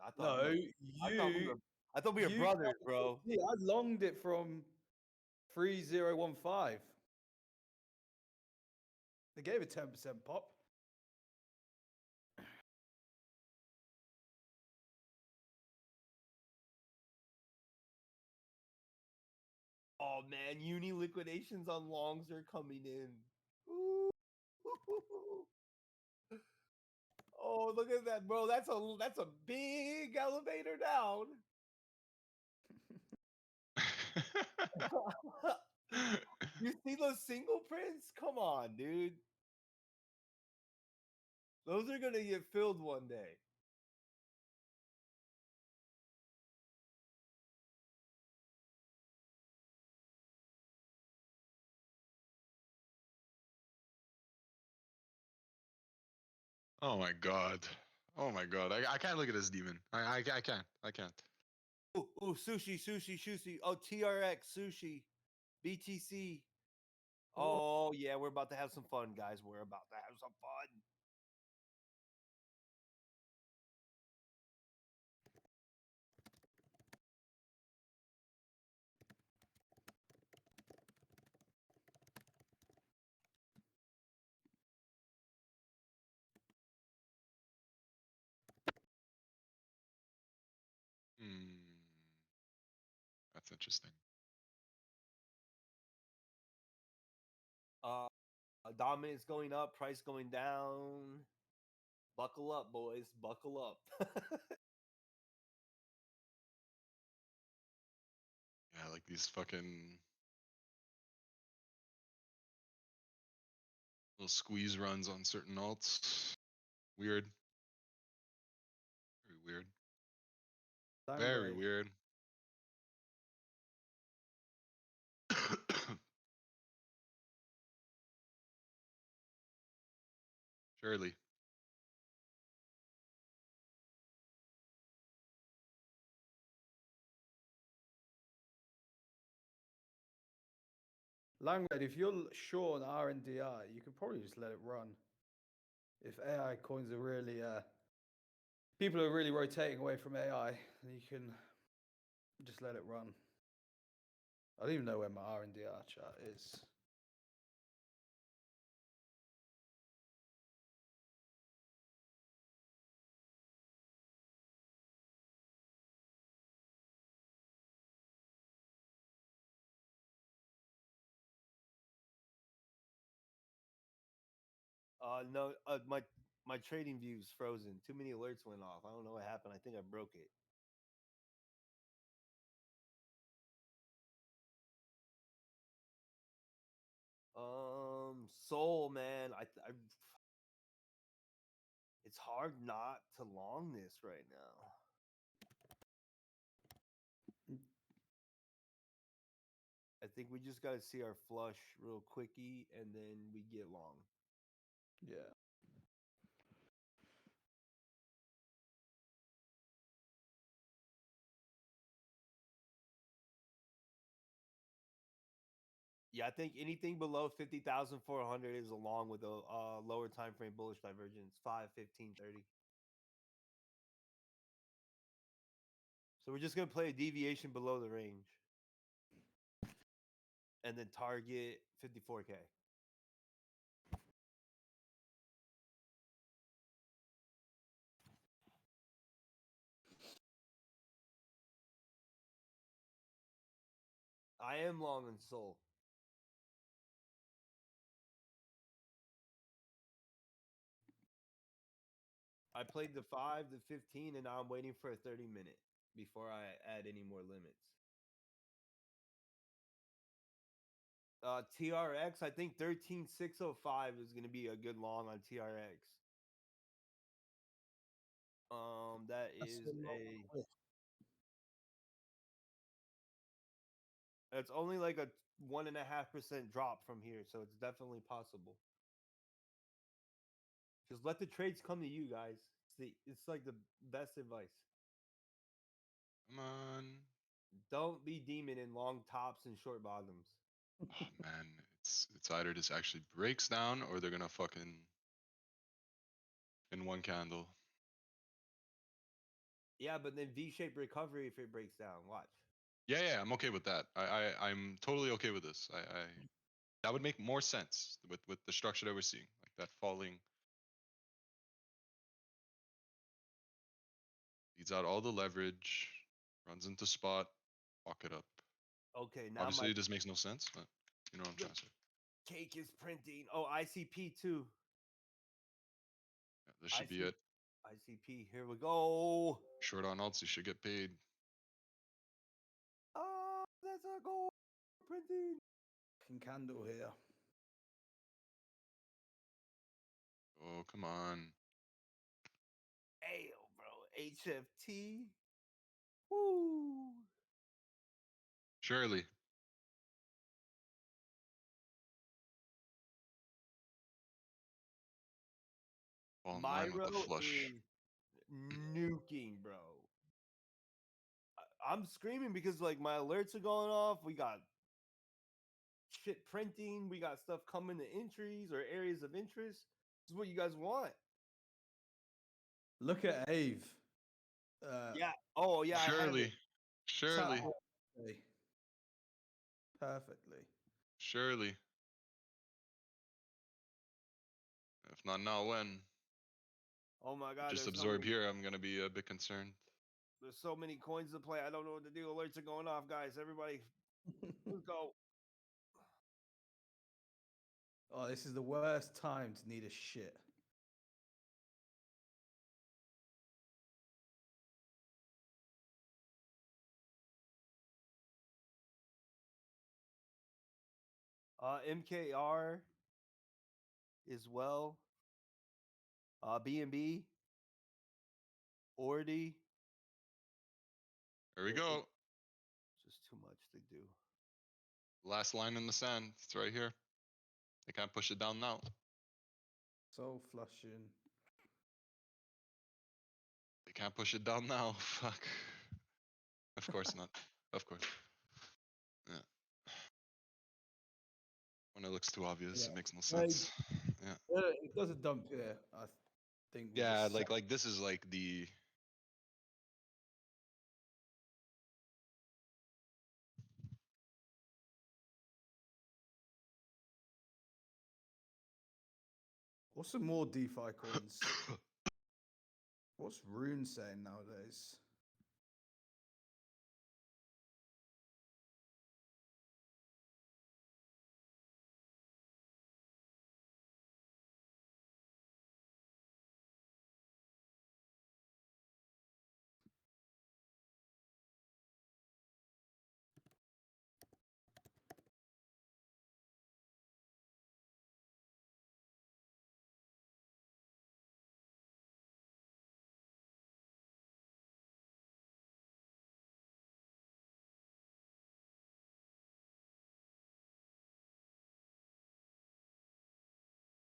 I thought No, I thought we were you brothers, bro. Yeah, I longed it from 3015. They gave a 10% pop. Oh man, uni liquidations on longs are coming in. Ooh. Oh, look at that, bro. That's a big elevator down. You see those single prints? Come on, dude. Those are gonna get filled one day. Oh my god. Oh my god. I can't look at this demon. I can't. I can't. Ooh, sushi. Oh, TRX sushi, BTC. Oh yeah, we're about to have some fun, guys. We're about to have some fun. Hmm. That's interesting. Dominance going up, price going down. Buckle up, boys. Buckle up. Yeah, like these fucking little squeeze runs on certain alts. Weird. Very weird. Time Very break. weird. Surely. Langred, if you're short on RNDI, you can probably just let it run. If AI coins are really, people are really rotating away from AI, then you can just let it run. I don't even know where my RNDR chart is. No, my trading view's frozen. Too many alerts went off. I don't know what happened. I think I broke it. Soul, man. It's hard not to long this right now. I think we just got to see our flush real quickie, and then we get long. Yeah. Yeah, I think anything below 50,400 is along with a lower time frame bullish divergence, 5, 15, 30. So we're just going to play a deviation below the range. And then target 54K. I am long on Soul. I played the 5, the 15, and now I'm waiting for a 30-minute before I add any more limits. TRX, I think 13605 is going to be a good long on TRX. That That's is a lot a. quick. It's only like a 1.5% drop from here, so it's definitely possible. Just let the trades come to you guys. It's like the best advice. Come on. Don't be demon in long tops and short bottoms. Oh man, it's either this actually breaks down or they're gonna fucking in one candle. Yeah, but then V-shaped recovery if it breaks down. Watch. Yeah, I'm okay with that. I'm totally okay with this. I that would make more sense with the structure that we're seeing, like that falling leads out all the leverage, runs into spot, walk it up. Okay, now Obviously, my it just makes no sense, but you know what I'm the trying to say. cake is printing. Oh, ICP too. Yeah, this should be it. ICP. Here we go. Short on alts, you should get paid. Oh, that's a goal printing. Fucking candle here. Oh, come on. Ayo, bro. HFT. Woo. Surely. Fall in line with the Myro flush. is nuking, bro. I'm screaming because like my alerts are going off. We got shit printing. We got stuff coming to entries or areas of interest. This is what you guys want. Look at Ave. Yeah. Oh yeah, I have it. Surely. Tap perfectly. Surely. If not now, when? Oh my god, Just absorb here, I'm gonna be a bit concerned. there's so many coins to play. I don't know what to do. Alerts are going off, guys. Everybody, let's go. Oh, this is the worst time to need a shit. MKR as well. BNB, Ordy. There we go. Just too much to do. Last line in the sand. It's right here. They can't push it down now. Soul flushing. They can't push it down now. Fuck. Of course not. Of course. Yeah. When it looks too obvious, Yeah. it makes no sense. Yeah. It does a dump here. I think we Yeah, just like this is like the What's some more DeFi coins? What's Rune saying nowadays?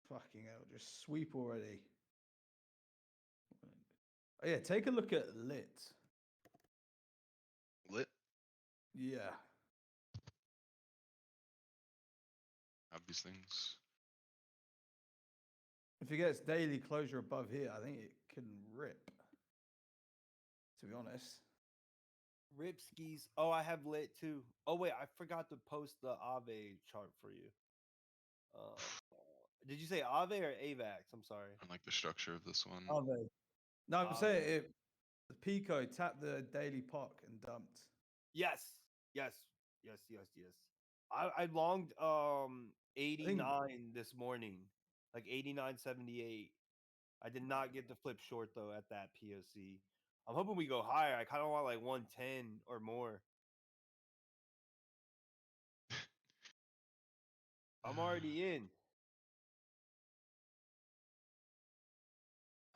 Fucking hell, just sweep already. Oh yeah, take a look at lit. lit. Yeah. Have these things. If it gets daily closure above here, I think it can rip. To be honest. Ripskis. Oh, I have lit too. Oh wait, I forgot to post the Ave chart for you. Did you say Ave or Avax? I'm sorry. I like the structure of this one. Ave. No, I'm Ave. saying it. The Pico tapped the daily POC and dumped. Yes. Yes. Yes. Yes. Yes. I longed 89 this morning, like 89.78. I did not get the flip short though at that POC. I'm hoping we go higher. I kind of want like 110 or more. I'm already in.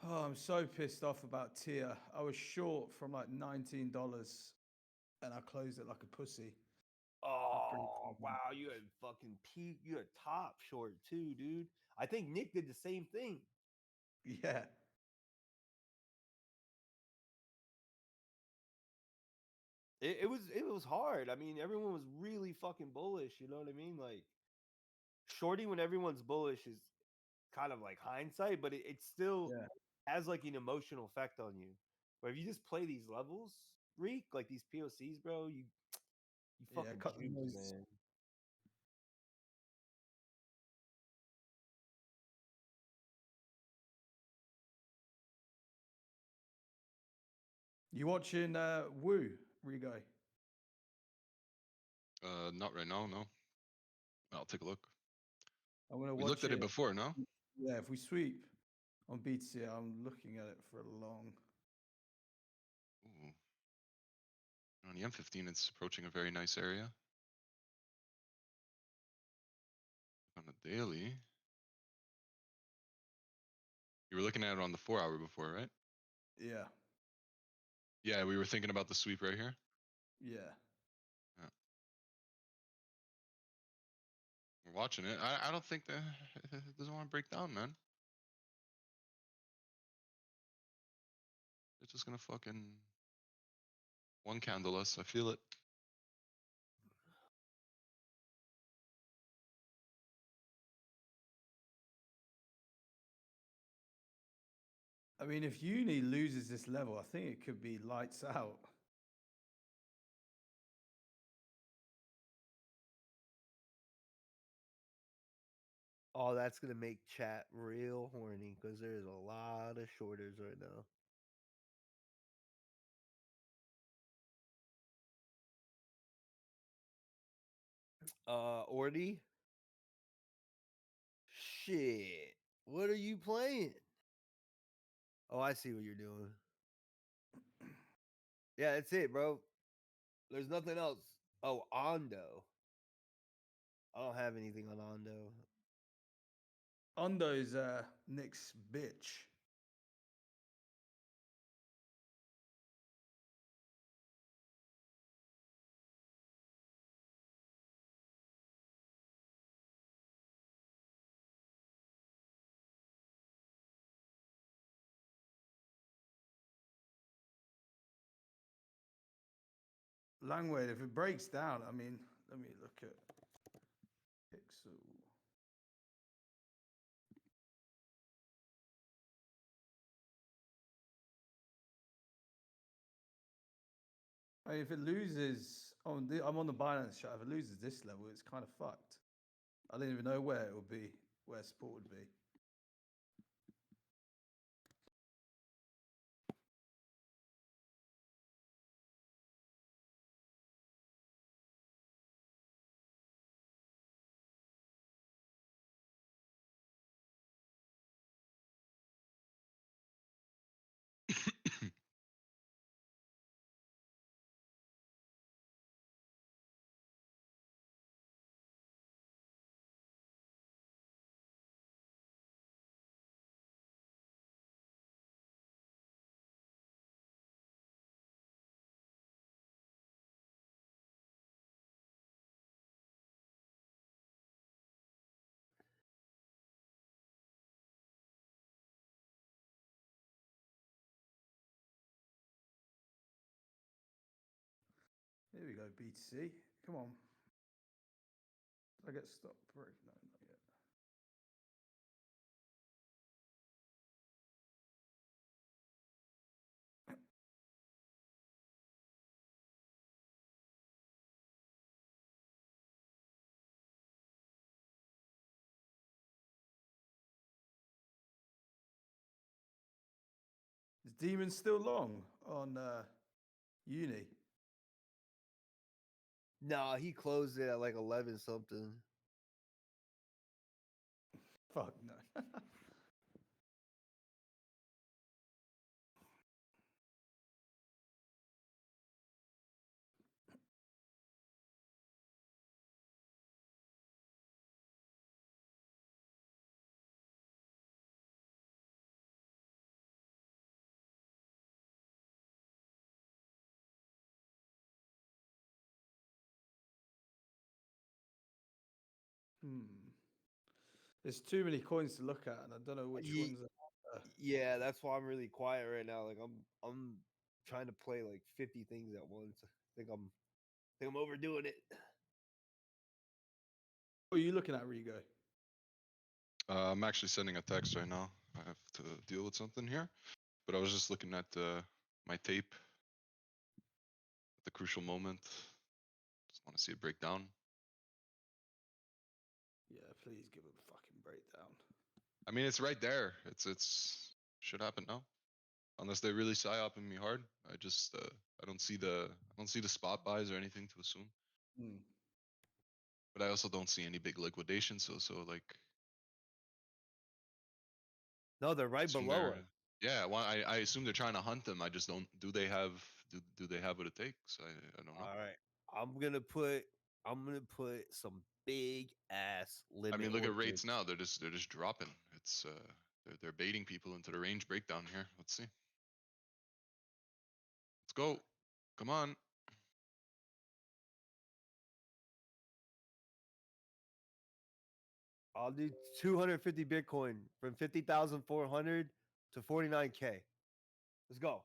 Oh, I'm so pissed off about Tia. I was short from like $19 and I closed it like a pussy. Oh wow, you had fucking peak. You had top short too, dude. I think Nick did the same thing. Yeah. It was hard. I mean, everyone was really fucking bullish. You know what I mean? Like shorty when everyone's bullish is kind of like hindsight, but it still Yeah. has like an emotional effect on you. But if you just play these levels, Reek, like these POCs, bro, you Yeah, fucking cut the juice, noise. man. You watching Woo, Rego? Not right now. No. I'll take a look. I'm gonna We watch looked at it before, no? Yeah, if we sweep on BTC, I'm looking at it for a long. Ooh. On the M15, it's approaching a very nice area. On the daily, you were looking at it on the 4-hour before, right? Yeah. Yeah, we were thinking about the sweep right here. Yeah. Yeah. We're watching it. I don't think that it doesn't want to break down, man. It's just gonna fucking one candle us. I feel it. I mean, if Uni loses this level, I think it could be lights out. Oh, that's gonna make chat real horny because there's a lot of shorters right now. Ordy? Shit. What are you playing? Oh, I see what you're doing. Yeah, that's it, bro. There's nothing else. Oh, Ondo. I don't have anything on Ondo. Ondo's Nick's bitch. Langway, if it breaks down, I mean, let me look at Pixel. I mean, if it loses I'm on the Binance chart. If it loses this level, it's kind of fucked. I don't even know where it would be, where support would be. Here we go, BTC. Come on. Did I get stopped break? No, not yet. Is Demon still long on Uni? Nah, he closed it at like 11 something. Fuck no. There's too many coins to look at, and I don't know which Ye- ones are. Yeah, that's why I'm really quiet right now. Like I'm trying to play like 50 things at once. I think I'm overdoing it. What are you looking at, Rego? I'm actually sending a text right now. I have to deal with something here, but I was just looking at my tape at the crucial moment. Just want to see it break down. Yeah, please give a fucking breakdown. I mean, it's right there. It's should happen now, unless they really psyoping me hard. I just I don't see the spot buys or anything to assume. But I also don't see any big liquidation. So like. No, they're right assume below they're- us. Yeah, well, I assume they're trying to hunt them. I just don't. Do they have what it takes? I don't know. All right. I'm gonna put some big ass limit. I mean, look at orders. rates now. They're just dropping. It's they're baiting people into the range breakdown here. Let's see. Let's go. Come on. I'll do 250 Bitcoin from 50,400 to 49K. Let's go.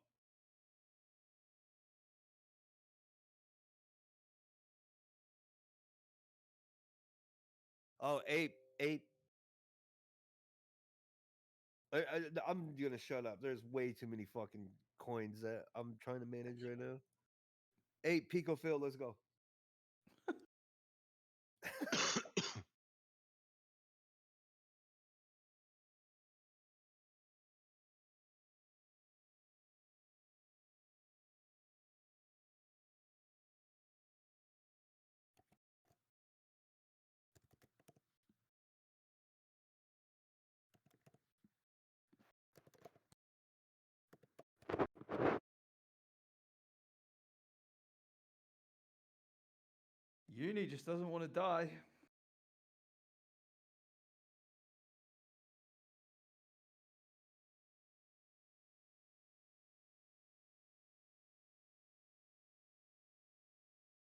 Oh, ape. I'm gonna shut up. There's way too many fucking coins that I'm trying to manage right now. Ape, Pico Phil, let's go. Uni just doesn't want to die.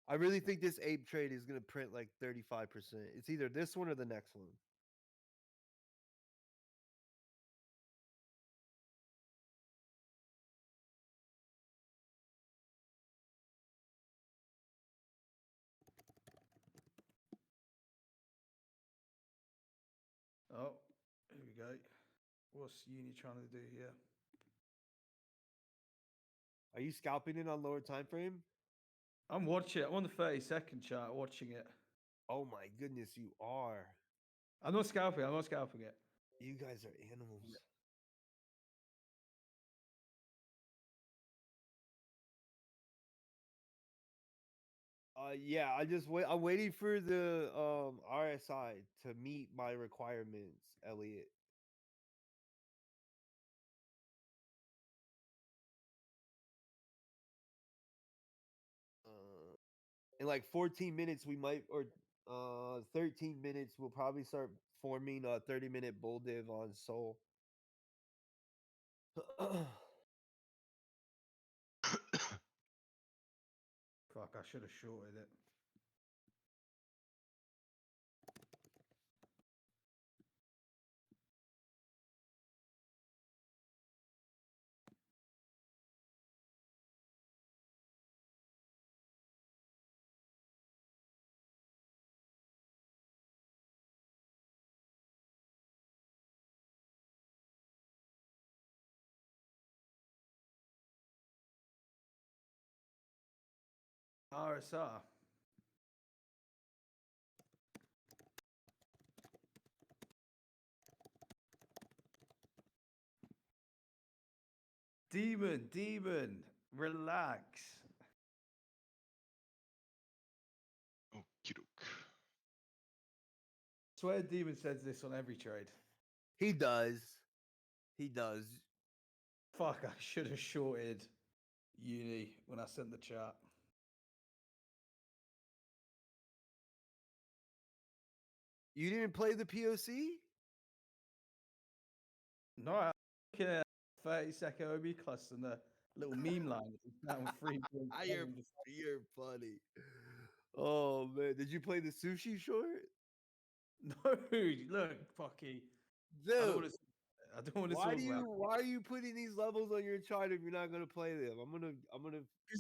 I really think this ape trade is gonna print like 35%. It's either this one or the next one. Oh, here we go. What's Uni trying to do here? Are you scalping it on lower time frame? I'm watching it. I'm on the 30-second chart watching it. Oh my goodness, you are. I'm not scalping. I'm not scalping it. You guys are animals. Yeah, I'm waiting for the RSI to meet my requirements, Elliot. In like 14 minutes we might, or 13 minutes we'll probably start forming a 30-minute bull div on Soul. Fuck, I should have shorted it. RSR. Demon, relax. Okey doke. Swear Demon says this on every trade. He does. Fuck, I should have shorted Uni when I sent the chart. You didn't play the POC? No, I'm looking at 30-second OB cluster and the little meme line that was down 3.7. You're funny. Oh man, did you play the sushi short? No, look, Pocky. I don't want Dude, to. I don't want to why talk do about you why are you putting these levels on your chart if you're not gonna play them? because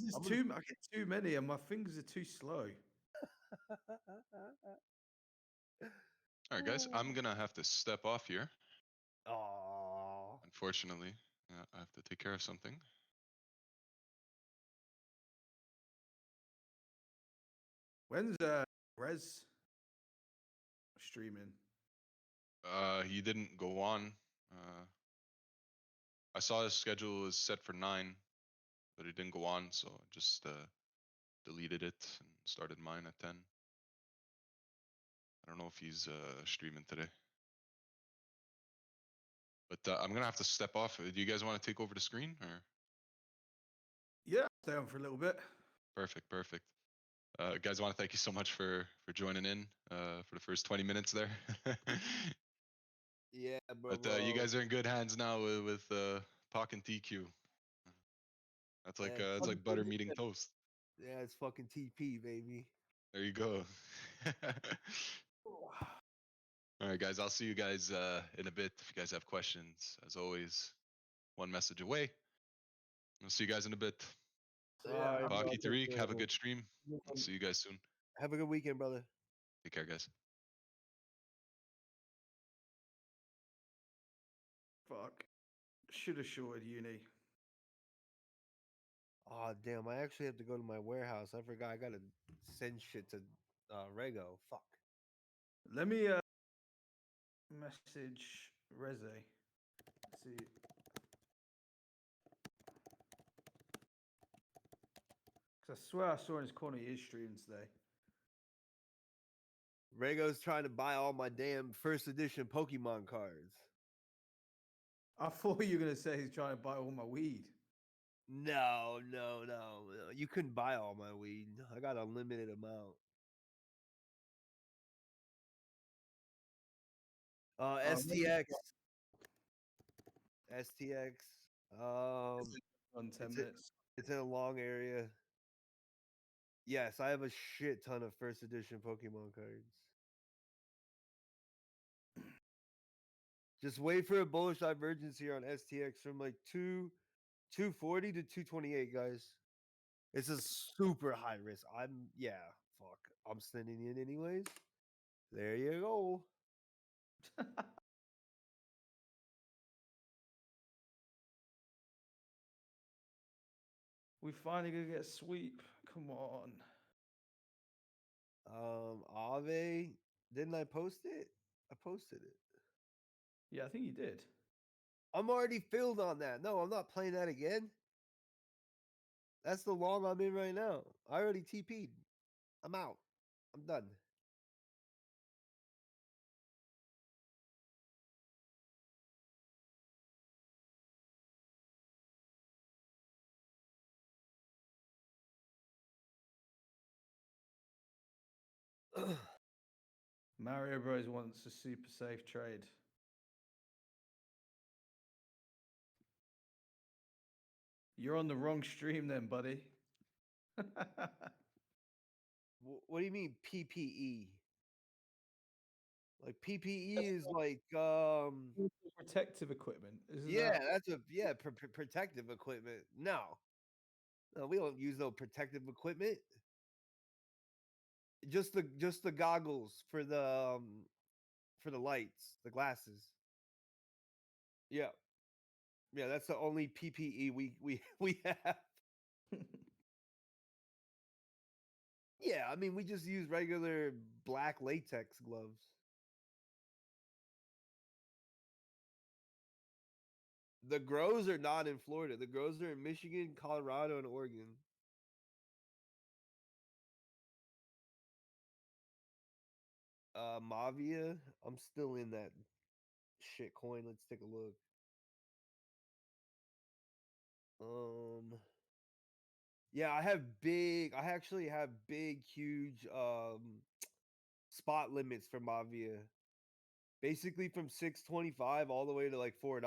there's I'm gonna too. I get too many, and my fingers are too slow. All right, guys. I'm gonna have to step off here. Oh, Unfortunately, I have to take care of something. When's Rez streaming? He didn't go on. I saw his schedule was set for 9, but it didn't go on, so I just deleted it and started mine at 10. I don't know if he's streaming today. But I'm gonna have to step off. Do you guys want to take over the screen or? Yeah, stay on for a little bit. Perfect, perfect. Guys, I want to thank you so much for joining in for the first 20 minutes there. yeah, bro. But you guys are in good hands now with Pac and TQ. That's like Yeah, it's like butter meeting toast. yeah, it's fucking TP, baby. There you go. All right, guys. I'll see you guys in a bit. If you guys have questions, as always, one message away. I'll see you guys in a bit. So All yeah, right, bro. Baki Take Tariq, care, have a bro. good stream. I'll see you guys soon. Have a good weekend, brother. Take care, guys. fuck. Should have shorted uni. Oh damn! I actually have to go to my warehouse. I forgot. I gotta send shit to Rego. Fuck. Let me message Reze. See. Cause I swear I saw in his corner he is streaming today. Rego's trying to buy all my damn first edition Pokemon cards. I thought you were gonna say he's trying to buy all my weed. No, no, no. You couldn't buy all my weed. I got a limited amount. Maybe STX. STX. Um, on 10 it's minutes. it's in a long area. Yes, I have a shit ton of first edition Pokemon cards. Just wait for a bullish divergence here on STX from like 240 to 228, guys. It's a super high risk. Fuck. I'm sending in anyways. There you go. We finally gonna get sweep. Come on. Ave, didn't I post it? I posted it. Yeah, I think you did. I'm already filled on that. No, I'm not playing that again. That's the long I'm in right now. I already TP'd. I'm out. I'm done. Mario Bros wants a super safe trade. You're on the wrong stream then, buddy. What do you mean PPE? Like PPE is like Protective equipment, isn't yeah, that? that's protective equipment. No. No, we don't use no protective equipment. Just the goggles for the lights, the glasses. Yeah. Yeah, that's the only PPE we have. Yeah, I mean we just use regular black latex gloves. The grows are not in Florida. The grows are in Michigan, Colorado, and Oregon. Mavia, I'm still in that shit coin. Let's take a look. Yeah, I actually have big, huge spot limits for Mavia. Basically from 625 all the way to like $4.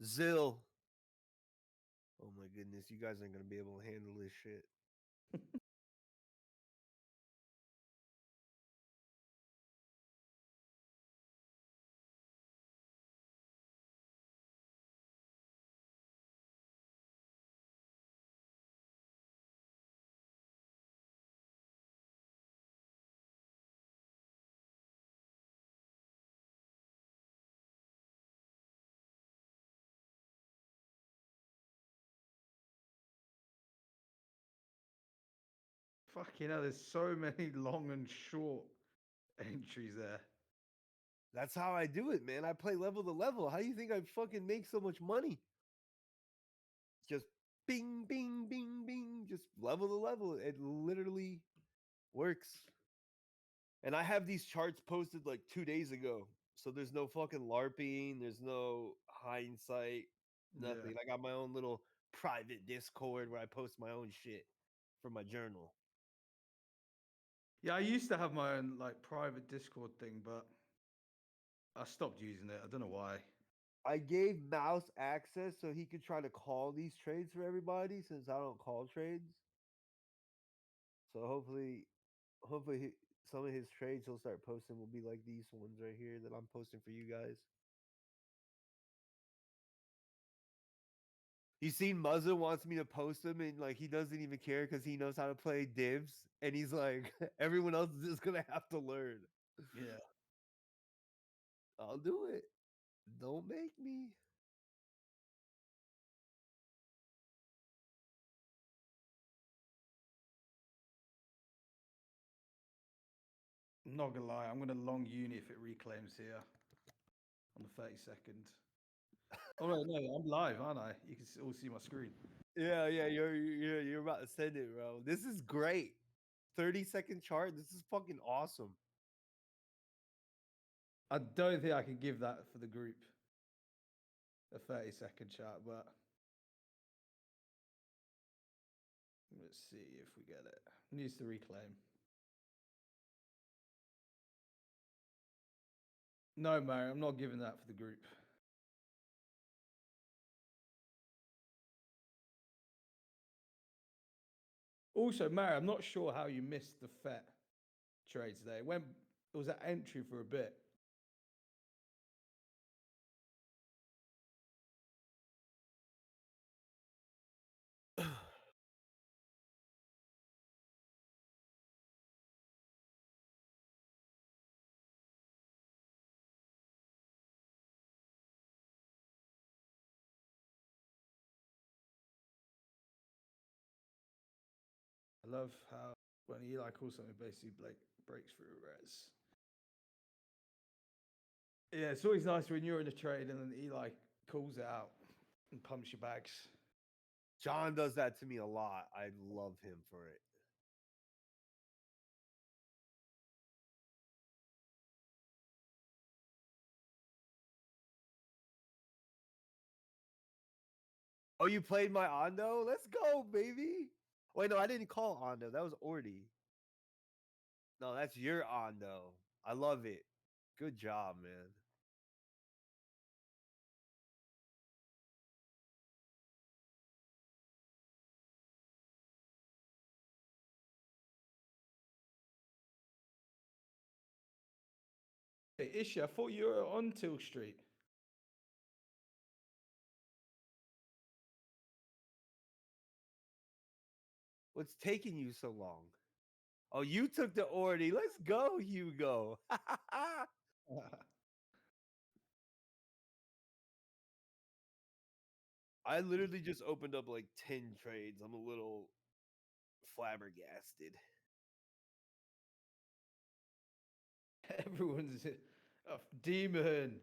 Zill. Oh my goodness, you guys aren't gonna be able to handle this shit. Fucking hell, there's so many long and short entries there. That's how I do it, man. I play level to level. How do you think I fucking make so much money? Just bing, bing, bing, bing, just level to level. It literally works. And I have these charts posted like 2 days ago. So there's no fucking LARPing, there's no hindsight, nothing. Yeah. I got my own little private Discord where I post my own shit for my journal. Yeah, I used to have my own like private Discord thing, but I stopped using it. I don't know why. I gave Mouse access so he could try to call these trades for everybody since I don't call trades. So hopefully some of his trades he'll start posting will be like these ones right here that I'm posting for you guys. You seen Muzza wants me to post them and like he doesn't even care because he knows how to play divs and he's like everyone else is just gonna have to learn. Yeah. I'll do it. Don't make me. I'm not gonna lie, I'm gonna long uni if it reclaims here on the 32nd. Oh no, no, I'm live, aren't I? You can all see my screen. Yeah, you're about to send it, bro. This is great. 30-second chart. This is fucking awesome. I don't think I can give that for the group. A 30-second chart, but let's see if we get it. Needs to reclaim. No, Mary, I'm not giving that for the group. Also, Mary, I'm not sure how you missed the FET trade today. It was at entry for a bit. I love how when Eli calls something basically breaks through res. Yeah, it's always nice when you're in a trade and then Eli calls it out and pumps your bags. John does that to me a lot. I love him for it. Oh, you played my Ondo? Let's go, baby. Wait, no, I didn't call Ondo. That was Ordy. No, that's your Ondo. I love it. Good job, man. Hey, Ishi, I thought you were on Till Street. What's taking you so long? Oh, you took the Ordy. Let's go, Hugo. I literally just opened up like 10 trades. I'm a little flabbergasted. Everyone's a demon.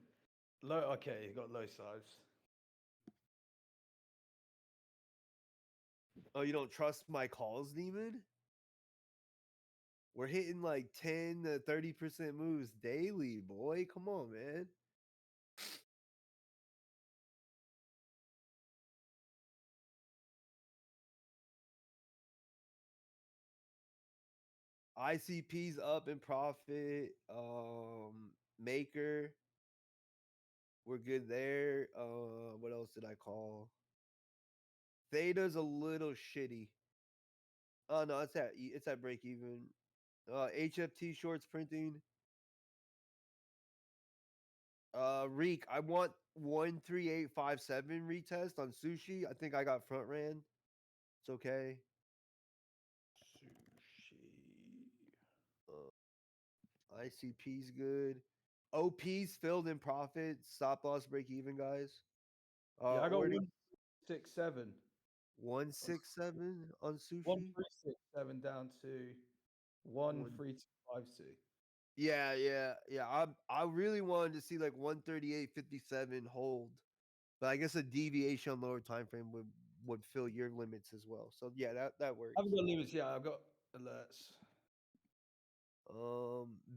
Low, okay, you got low sides. Oh, you don't trust my calls, Demon? We're hitting like 10 to 30% moves daily, boy. Come on, man. ICP's up in profit. Maker. We're good there. What else did I call? Theta's a little shitty. Oh no, it's at break even. HFT shorts printing. Reek, I want 13857 retest on sushi. I think I got front ran. It's okay. Sushi. ICP's good. OP's filled in profit. Stop loss break even, guys. Yeah, I got Already 167. 167 on sushi. 1367 down to One- 13252. Yeah. I really wanted to see like 138.57 hold, but I guess a deviation on lower time frame would fill your limits as well. So yeah, that works. I haven't got limits yet. I've got alerts.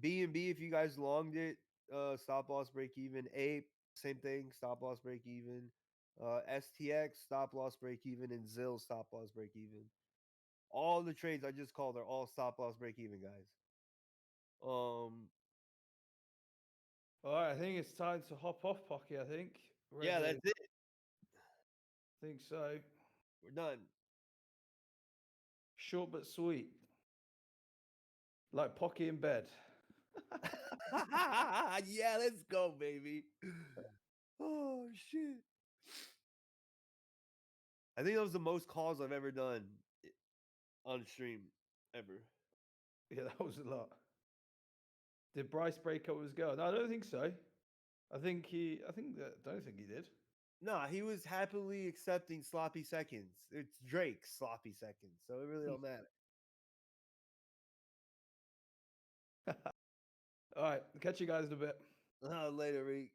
B&B, if you guys longed it, stop loss break even. Ape, same thing, stop loss break even. STX, stop loss break even, and Zill, stop loss break even. All the trades I just called are all stop loss break even, guys. All right, I think it's time to hop off, Pocky. I think. Yeah, Rego, that's it. I think so. We're done. Short but sweet. Like Pocky in bed. Yeah, let's go, baby. Oh shit. I think that was the most calls I've ever done on stream ever. Yeah, that was a lot. Did Bryce break up with his girl? No, I don't think so. I don't think he did. No, he was happily accepting sloppy seconds. It's Drake's sloppy seconds, so it really don't matter. All right, catch you guys in a bit. Later, Reek.